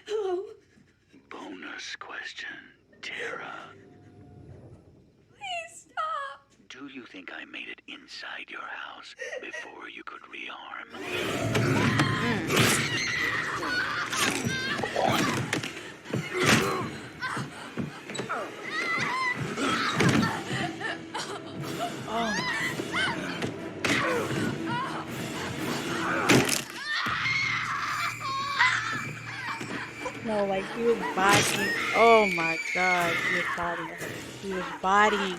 S2: Hello?
S3: Bonus question, Tara.
S2: Please stop.
S3: Do you think I made it inside your house before you could rearm?
S1: No, like he was bodying. Oh my god, he was bodying her. He was bodying.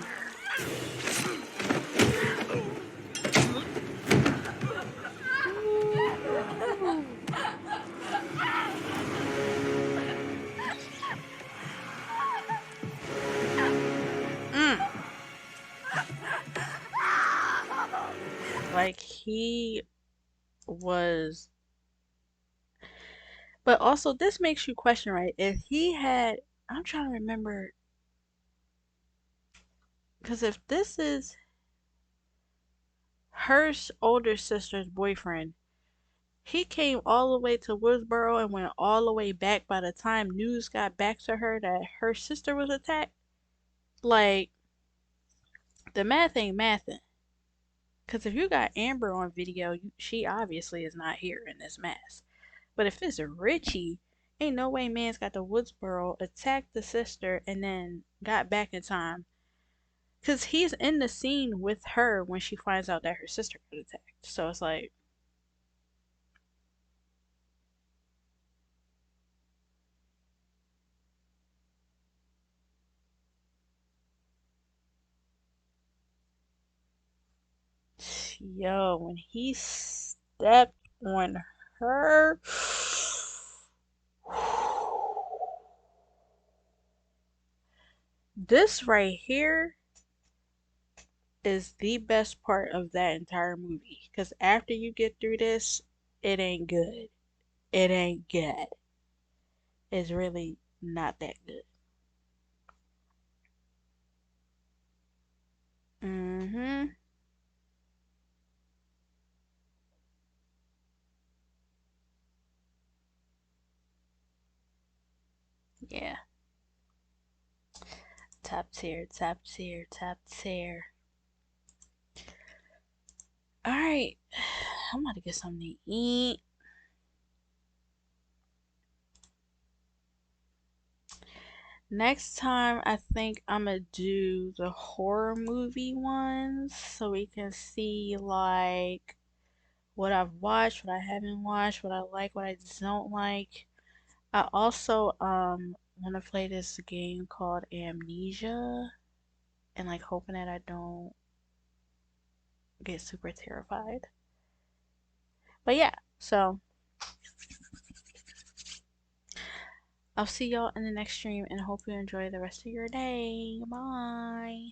S1: Mm. Like he was. But also, this makes you question, right? If he had, I'm trying to remember, because if this is her older sister's boyfriend, he came all the way to Woodsboro and went all the way back by the time news got back to her that her sister was attacked. Like, the math ain't mathin'. Because if you got Amber on video, she obviously is not here in this mess. But if it's Richie, ain't no way man's got to Woodsboro, attacked the sister, and then got back in time. Because he's in the scene with her when she finds out that her sister got attacked. So it's like, yo, when he stepped on her. This right here is the best part of that entire movie. Because after you get through this, it ain't good. It ain't good. It's really not that good. Mm-hmm. Yeah. Top tier, top tier, top tier. Alright. I'm about to get something to eat. Next time, I think I'm gonna do the horror movie ones so we can see like what I've watched, what I haven't watched, what I like, what I don't like. I also want to play this game called Amnesia and like hoping that I don't get super terrified. But yeah, so I'll see y'all in the next stream and hope you enjoy the rest of your day. Bye.